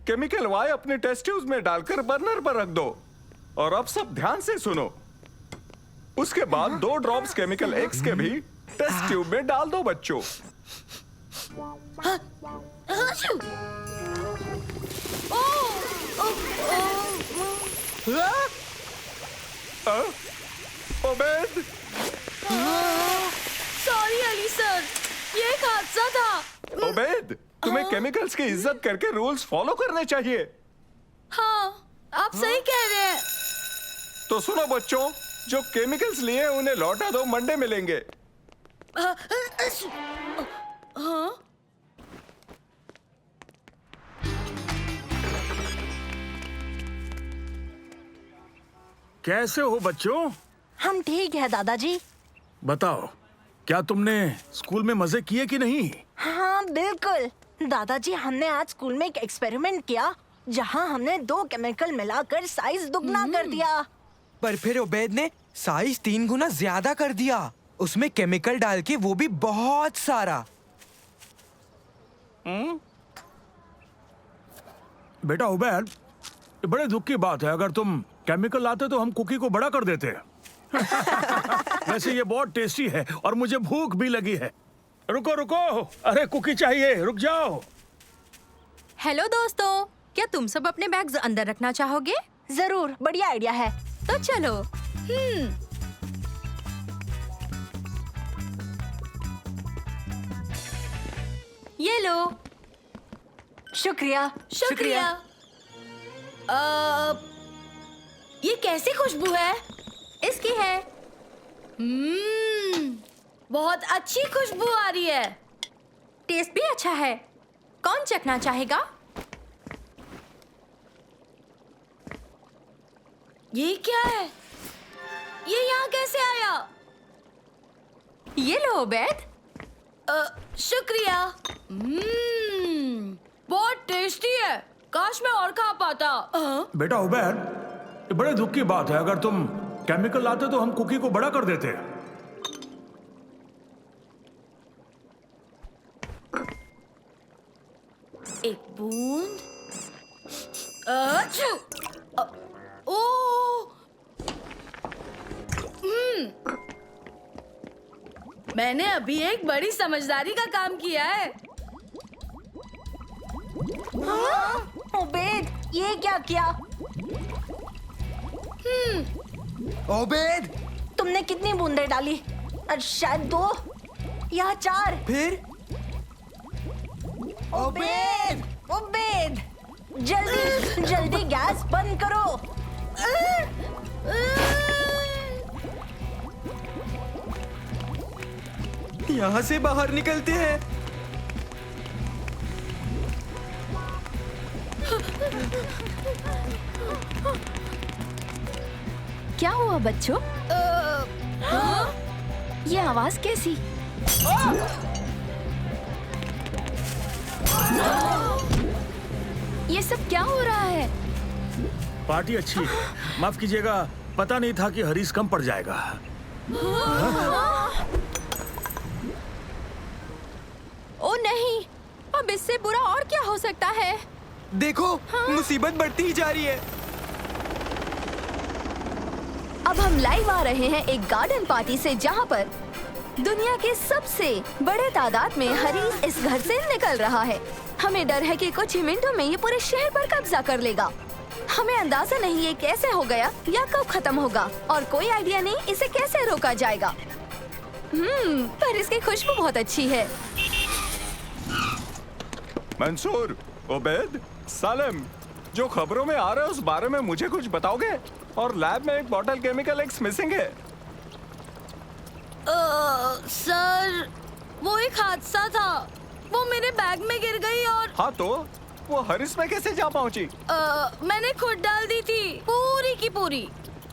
केमिकल वाई अपने टेस्ट ट्यूब में डालकर बर्नर पर रख दो। और अब सब ध्यान से सुनो। उसके बाद 2 ड्रॉप्स केमिकल एक्स के भी टेस्ट ट्यूब में डाल दो बच्चों। ओबेद, सॉरी अली सर, ये एक हादसा था। ओबेद, तुम्हें केमिकल्स की इज्जत करके रूल्स फॉलो करने चाहिए। हाँ, आप सही कह रहे हैं। तो सुनो बच्चों, जो केमिकल्स लिए उन्हें लौटा दो, मंडे मिलेंगे। हाँ? कैसे हो बच्चों? हम ठीक है दादाजी। बताओ, क्या तुमने स्कूल में मजे किए कि नहीं? हाँ बिल्कुल दादाजी, हमने आज स्कूल में एक एक्सपेरिमेंट किया जहाँ हमने 2 केमिकल मिलाकर साइज दुगना कर दिया। पर फिर उबैद ने साइज 3 गुना ज्यादा कर दिया, उसमें केमिकल डाल के, वो भी बहुत सारा। बेटा उबैद, ये बड़े दुख की बात है। अगर तुम केमिकल लाते तो हम कुकी को बड़ा कर देते। वैसे ये बहुत टेस्टी है और मुझे भूख भी लगी है। रुको रुको, अरे कुकी चाहिए, रुक जाओ। हेलो दोस्तों, क्या तुम सब अपने बैग्स अंदर रखना चाहोगे? जरूर, बढ़िया आइडिया है। तो चलो। ये लो। शुक्रिया। शुक्रिया। ये कैसी खुशबू है? इसकी है। बहुत अच्छी खुशबू आ रही है। टेस्ट भी अच्छा है। कौन चखना चाहेगा? ये क्या है? ये यहाँ कैसे आया? ये लो उबैद। शुक्रिया। बहुत टेस्टी है। काश मैं और खा पाता। बेटा उबैद, ये बड़े दुख की बात है। अगर तुम केमिकल लाते तो हम कुकी को बड़ा कर देते। एक बूंद। ओ। मैंने अभी एक बड़ी समझदारी का काम किया है। उबैद, ये क्या किया? उबैद, तुमने कितनी बूंदें डाली? शायद 2 या 4। फिर? उबैद, उबैद, जल्दी जल्दी गैस बंद करो। यहाँ से बाहर निकलते हैं। क्या हुआ बच्चों? ये आवाज कैसी? ये सब क्या हो रहा है? पार्टी अच्छी है। माफ कीजिएगा, पता नहीं था कि हरीश कम पड़ जाएगा। ओ नहीं, अब इससे बुरा और क्या हो सकता है? देखो, मुसीबत बढ़ती ही जा रही है। अब हम लाइव आ रहे हैं एक गार्डन पार्टी से, जहाँ पर दुनिया के सबसे बड़े तादाद में हरीश इस घर से निकल रहा है। हमें डर है कि कुछ ही मिनटों में ये पूरे शहर पर कब्जा कर लेगा। हमें अंदाजा नहीं ये कैसे हो गया या कब खत्म होगा, और कोई आइडिया नहीं इसे कैसे रोका जाएगा। पर इसकी खुशबू बहुत अच्छी है। मंसूर, ओबेद, सालेम, जो खबरों में आ रहा है उस बारे में मुझे कुछ बताओगे? और लैब में एक बॉटल केमिकल एक्स मिसिंग है। सर, वो एक हादसा था। वो मेरे बैग में गिर गई और हाँ तो वो हरिस में कैसे जा पहुंची? मैंने खुद डाल दी थी पूरी की पूरी।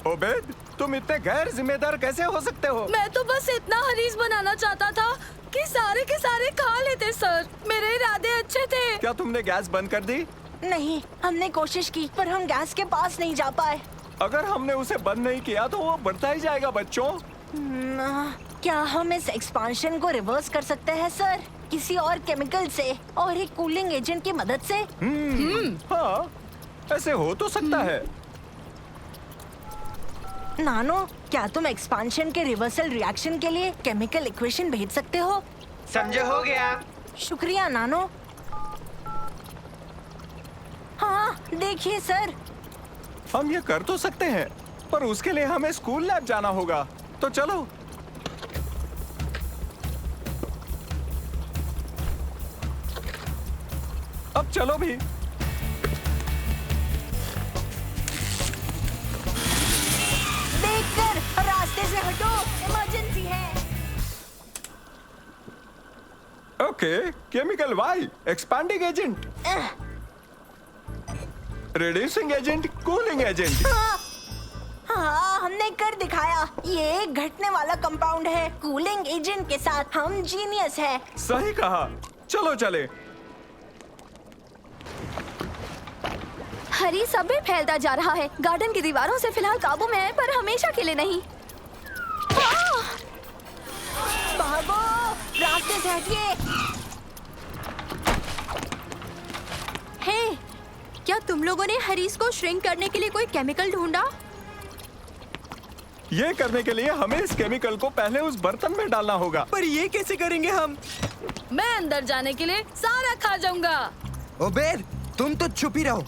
ओबेद, तुम इतने गैर जिम्मेदार कैसे हो सकते हो? मैं तो बस इतना हरीस बनाना चाहता था कि सारे के सारे खा लेते सर। मेरे इरादे अच्छे थे। क्या तुमने गैस बंद कर दी? नहीं, हमने कोशिश की पर हम गैस के पास नहीं जा पाए। अगर हमने उसे बंद नहीं किया तो वो बढ़ता ही जाएगा बच्चों। क्या हम इस एक्सपांशन को रिवर्स कर सकते हैं सर? किसी और केमिकल से और एक कूलिंग एजेंट की मदद से? हाँ, ऐसे हो तो सकता है। नानो, क्या तुम एक्सपांशन के रिवर्सल रिएक्शन के लिए केमिकल इक्वेशन भेज सकते हो? समझो, हो गया। शुक्रिया नानो। हाँ, देखिए सर। हम ये कर तो सकते हैं, पर उसके लिए हमें स्कूल लैब जाना होगा। तो चलो। अब चलो भी। देखकर रास्ते से हटो, इमरजेंसी है। ओके, केमिकल वाई, expanding agent, reducing agent, cooling agent. हाँ, हमने कर दिखाया। ये एक घटने वाला कंपाउंड है। कूलिंग एजेंट के साथ हम जीनियस है। सही कहा। चलो चले। हरीस अब भी फैलता जा रहा है। गार्डन की दीवारों से फिलहाल काबू में है, पर हमेशा के लिए नहीं। भागो, रास्ते से हटिए। हे, क्या तुम लोगों ने हरीस को श्रिंक करने के लिए कोई केमिकल ढूंढा? ये करने के लिए हमें इस केमिकल को पहले उस बर्तन में डालना होगा। पर ये कैसे करेंगे हम? मैं अंदर जाने के लिए सारा खा जाऊंगा। ओबेद, तुम तो छुप ही रहो।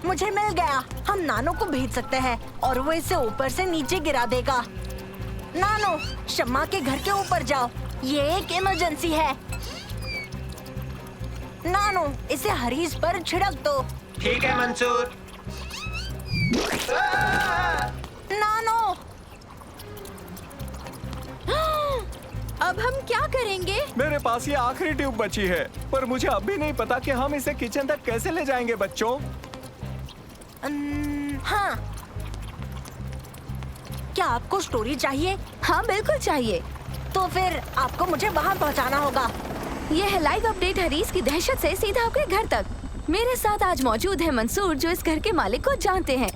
मुझे मिल गया। हम नानो को भेज सकते हैं और वो इसे ऊपर से नीचे गिरा देगा। नानो, शम्मा के घर के ऊपर जाओ। ये एक इमरजेंसी है। नानो, इसे हरीस पर छिड़क दो। ठीक है मंसूर। नानो, अब हम क्या करेंगे? मेरे पास ये आखिरी ट्यूब बची है, पर मुझे अब भी नहीं पता कि हम इसे किचन तक कैसे ले जाएंगे बच्चों। हाँ, क्या आपको स्टोरी चाहिए? हाँ बिल्कुल चाहिए। तो फिर आपको मुझे वहाँ पहुँचाना होगा। ये है लाइव अपडेट हरीस की दहशत से सीधा आपके घर तक। मेरे साथ आज मौजूद है मंसूर, जो इस घर के मालिक को जानते हैं।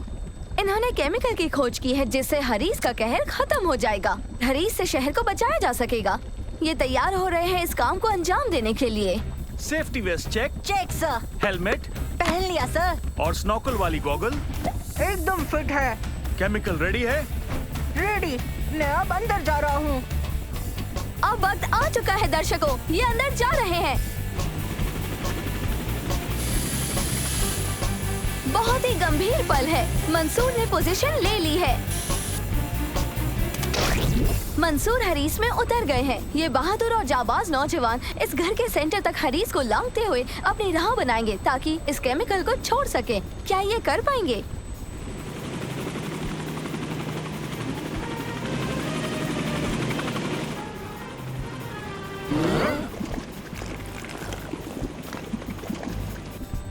इन्होंने केमिकल की खोज की है जिससे हरीस का कहर खत्म हो जाएगा। हरीस से शहर को बचाया जा सकेगा। ये तैयार हो रहे हैं इस काम को अंजाम देने के लिए। Safety vest check. Check sir. Helmet पहन लिया सर। और स्नॉकल वाली गॉगल एकदम फिट है। केमिकल रेडी है? रेडी। मैं अब अंदर जा रहा हूँ। अब वक्त आ चुका है दर्शकों, ये अंदर जा रहे हैं। बहुत ही गंभीर पल है। मंसूर ने पोजीशन ले ली है। मंसूर हरीस में उतर गए हैं। ये बहादुर और जाबाज नौजवान इस घर के सेंटर तक हरीस को लांघते हुए अपनी राह बनाएंगे ताकि इस केमिकल को छोड़ सके। क्या ये कर पाएंगे?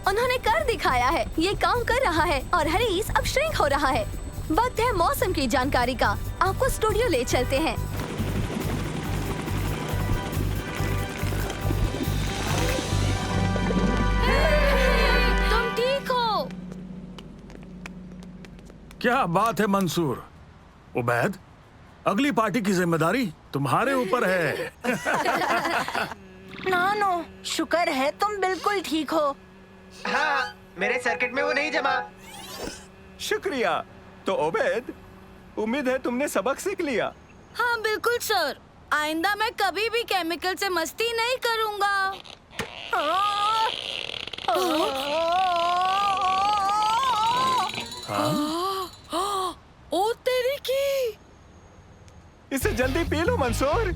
उन्होंने कर दिखाया है। ये काम कर रहा है और हरीस अब श्रिंक हो रहा है। वक्त है मौसम की जानकारी का। आपको स्टूडियो ले चलते हैं। तुम ठीक हो? क्या बात है मंसूर। उबैद, अगली पार्टी की जिम्मेदारी तुम्हारे ऊपर है। नानो, शुक्र है तुम बिल्कुल ठीक हो। हाँ, मेरे सर्किट में वो नहीं जमा। शुक्रिया। तो ओबेद, उम्मीद है तुमने सबक सीख लिया। हाँ बिल्कुल सर। आइंदा मैं कभी भी केमिकल से मस्ती नहीं करूँगा। ओ तेरी की। इसे जल्दी पी लो मंसूर।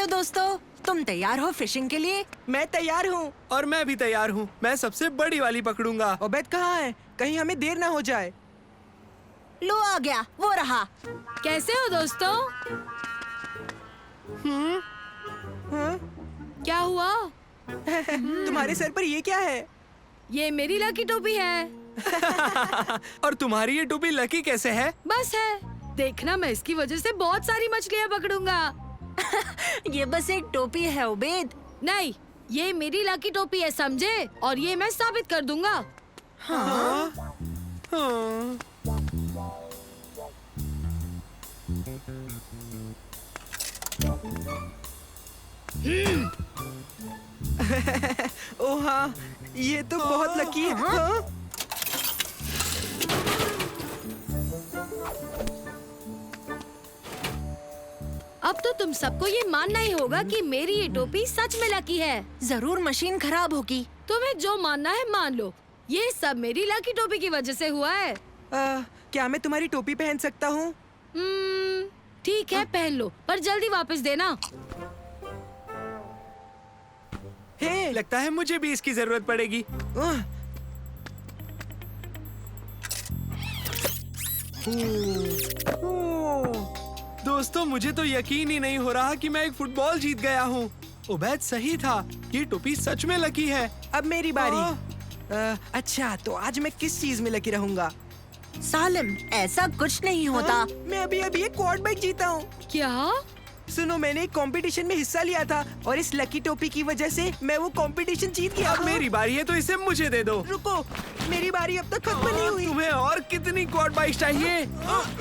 दोस्तों, तुम तैयार हो फिशिंग के लिए? मैं तैयार हूँ। और मैं भी तैयार हूँ। मैं सबसे बड़ी वाली पकड़ूंगा। ओबेद कहाँ है? कहीं हमें देर ना हो जाए। लो आ गया, वो रहा। कैसे हो दोस्तों? हाँ? क्या हुआ? तुम्हारे सर पर ये क्या है? ये मेरी लकी टोपी है। और तुम्हारी ये टोपी लकी कैसे है? बस है, देखना मैं इसकी वजह से बहुत सारी मछलियाँ पकड़ूंगा। ये बस एक टोपी है उबेद। नहीं, ये मेरी लकी टोपी है, समझे? और ये मैं साबित कर दूंगा। हाँ? हाँ। ओह हाँ, ये तो बहुत लकी है। हाँ? अब तो तुम सबको ये मानना ही होगा कि मेरी ये टोपी सच में लकी है। जरूर मशीन खराब होगी। तुम्हें जो मानना है मान लो, ये सब मेरी लकी टोपी की वजह से हुआ है। क्या मैं तुम्हारी टोपी पहन सकता हूँ? ठीक है, पहन लो, पर जल्दी वापस देना। हे, लगता है मुझे भी इसकी जरूरत पड़ेगी। दोस्तों, मुझे तो यकीन ही नहीं हो रहा कि मैं एक फुटबॉल जीत गया हूँ। उबैद सही था, ये टोपी सच में लकी है। अब मेरी बारी। अच्छा, तो आज मैं किस चीज में लकी रहूंगा? सालिम, ऐसा कुछ नहीं होता। मैं अभी एक क्वाड बाइक जीता हूँ। क्या? सुनो, मैंने एक कंपटीशन में हिस्सा लिया था और इस लकी टोपी की वजह से मैं वो कंपटीशन जीत गया। अब मेरी बारी है तो इसे मुझे दे दो। रुको, मेरी बारी अब तक खत्म नहीं हुई। तुम्हें और कितनी क्वाड बाइक चाहिए?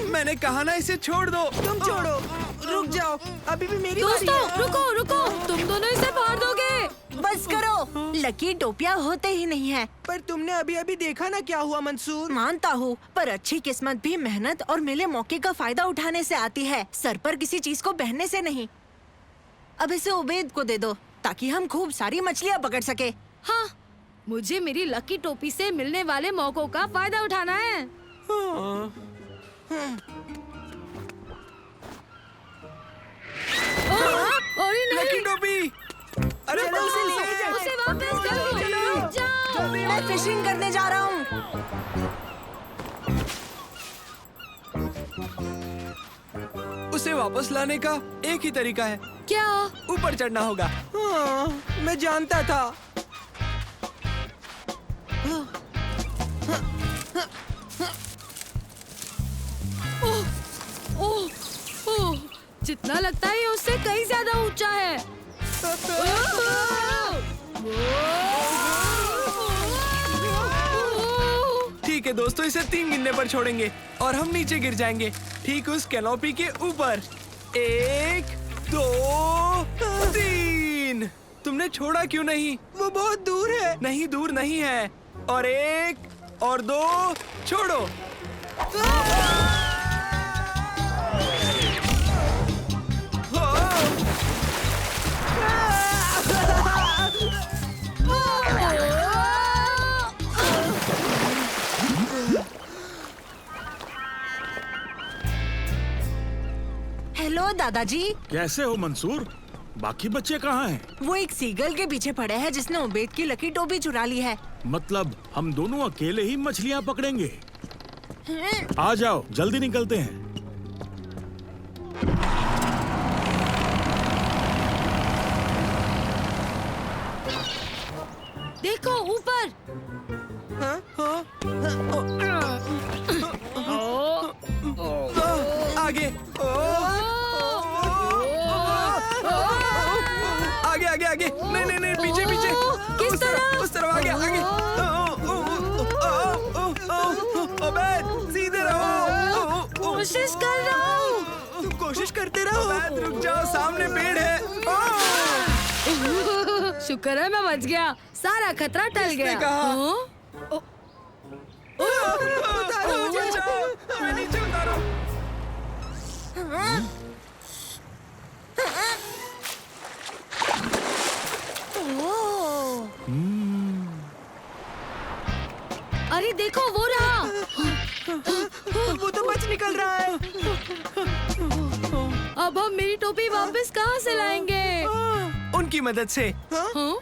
मैंने कहा ना, इसे छोड़ दो। तुम छोड़ो, रुक जाओ, अभी भी मेरी बारी दोस्तों, है। रुको, तुम दोनों इसे फाड़ दोगे। बस करो, लकी टोपियाँ होते ही नहीं है। पर तुमने अभी देखा ना क्या हुआ मंसूर। मानता हूँ, पर अच्छी किस्मत भी मेहनत और मिले मौके का फायदा उठाने से आती है, सर पर किसी चीज को बहने से नहीं। अब इसे उबैद को दे दो ताकि हम खूब सारी मछलियाँ पकड़ सके। हाँ, मुझे मेरी लकी टोपी से मिलने वाले मौकों का फायदा उठाना है। अरे नहीं, लकी टोपी! अरे उसे ले जाओ। उसे वापस दो। जाओ। मैं फिशिंग करने जा रहा हूँ। उसे वापस लाने का एक ही तरीका है। क्या? ऊपर चढ़ना होगा। हाँ, मैं जानता था। ओह, जितना लगता है ये उससे कहीं ज्यादा ऊंचा है। ठीक है दोस्तों, इसे 3 गिनने पर छोड़ेंगे और हम नीचे गिर जाएंगे, ठीक उस कैनोपी के ऊपर। 1, 2, 3। तुमने छोड़ा क्यों नहीं? वो बहुत दूर है। नहीं, दूर नहीं है। और 1 और 2, छोड़ो। हेलो दादाजी। कैसे हो मंसूर? बाकी बच्चे कहाँ हैं? वो एक सीगल के पीछे पड़े हैं जिसने उबैद की लकी टोपी चुरा ली है। मतलब हम दोनों अकेले ही मछलियाँ पकड़ेंगे? आ जाओ, जल्दी निकलते हैं। देखो ऊपर। आगे। आगे। नहीं, पीछे। किस तरफ? उस तरफ आगे। उबैद, सीधे रहो। कोशिश कर रहा हूँ। तुम कोशिश करते रहो। उबैद, रुक जाओ, सामने पेड़ है। शुक्र है मैं बच गया, सारा खतरा टल गया। नीचे उतारो। अरे देखो, वो रहा। वो तो बच निकल रहा है। अब हम मेरी टोपी वापस कहाँ से लाएंगे? उनकी मदद से। हाँ?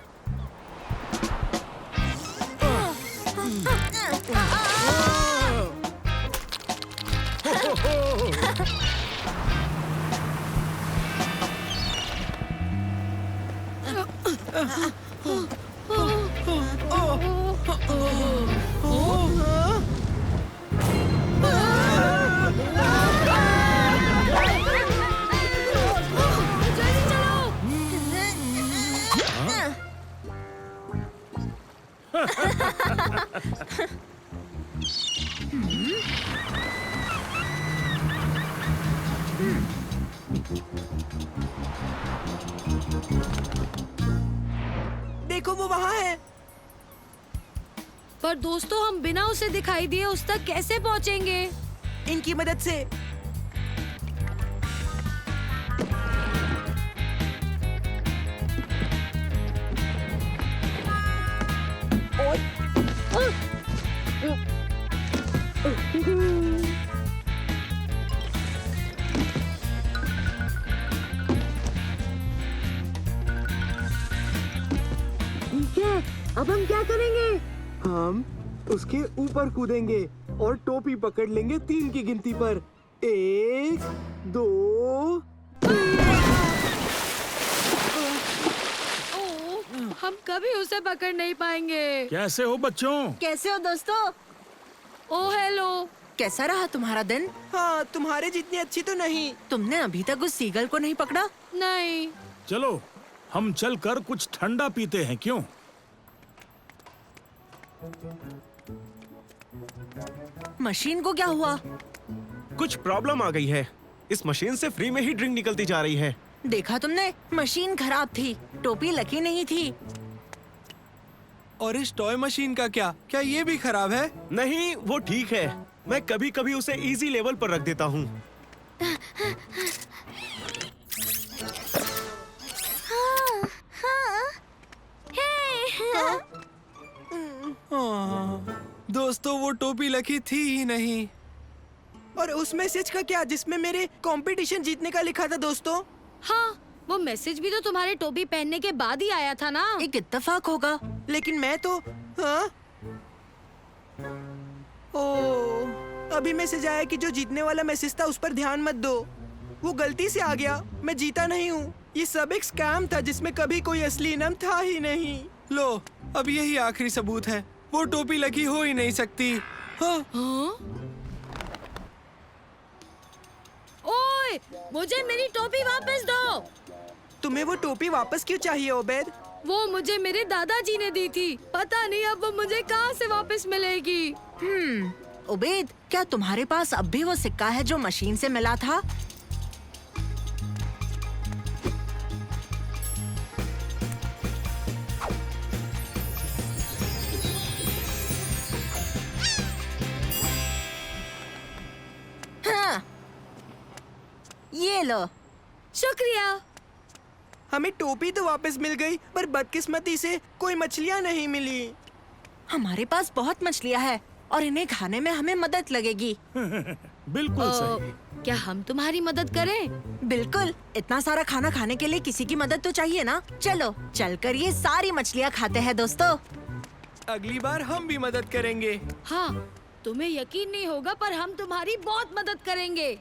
देखो वो वहाँ है। पर दोस्तों, हम बिना उसे दिखाई दिए उस तक कैसे पहुँचेंगे? इनकी मदद से। ठीक है, अब हम क्या करेंगे? हम उसके ऊपर कूदेंगे और टोपी पकड़ लेंगे 3 की गिनती पर। 1, 2, 3। हम कभी उसे पकड़ नहीं पाएंगे। कैसे हो बच्चों? कैसे हो दोस्तों? ओ हेलो। कैसा रहा तुम्हारा दिन? हाँ, तुम्हारे जितनी अच्छी तो नहीं। तुमने अभी तक उस सीगल को नहीं पकड़ा? नहीं। चलो हम चलकर कुछ ठंडा पीते हैं, क्यों? मशीन को क्या हुआ? कुछ प्रॉब्लम आ गई है। इस मशीन से फ्री में ही ड्रिंक निकलती जा रही है। देखा तुमने? मशीन खराब थी, टोपी लकी नहीं थी। और इस टॉय मशीन का क्या? क्या ये भी खराब है? नहीं, वो ठीक है। मैं कभी कभी उसे इजी लेवल पर रख देता हूँ। दोस्तों, वो टोपी लकी थी ही नहीं। और उस मैसेज का क्या जिसमें मेरे कंपटीशन जीतने का लिखा था दोस्तों? हाँ, वो मैसेज भी तो तुम्हारे टोपी पहनने के बाद ही आया था ना। एक इत्तेफाक होगा। लेकिन मैं तो हाँ? अभी मैसेज आया कि जो जीतने वाला मैसेज था उस पर ध्यान मत दो। वो गलती से आ गया। मैं जीता नहीं हूँ। ये सब एक स्कैम था जिसमें कभी कोई असली इनाम था ही नहीं। लो, अब यही आखिरी सबूत है। वो टोपी लकी हो ही नहीं सकती। हाँ? ओए, मुझे मेरी टोपी वापस दो। तुम्हें वो टोपी वापस क्यों चाहिए ओबेद? वो मुझे मेरे दादाजी ने दी थी। पता नहीं अब वो मुझे कहाँ से वापस मिलेगी। उबैद, क्या तुम्हारे पास अब भी वो सिक्का है जो मशीन से मिला था? हाँ, ये लो। शुक्रिया। हमें टोपी तो वापस मिल गई, पर बदकिस्मती से कोई मछलियाँ नहीं मिली। हमारे पास बहुत मछलियाँ हैं और इन्हें खाने में हमें मदद लगेगी। बिल्कुल सही। क्या हम तुम्हारी मदद करें? बिल्कुल। इतना सारा खाना खाने के लिए किसी की मदद तो चाहिए ना। चलो चलकर ये सारी मछलियाँ खाते हैं दोस्तों। अगली बार हम भी मदद करेंगे। हाँ, तुम्हें यकीन नहीं होगा पर हम तुम्हारी बहुत मदद करेंगे।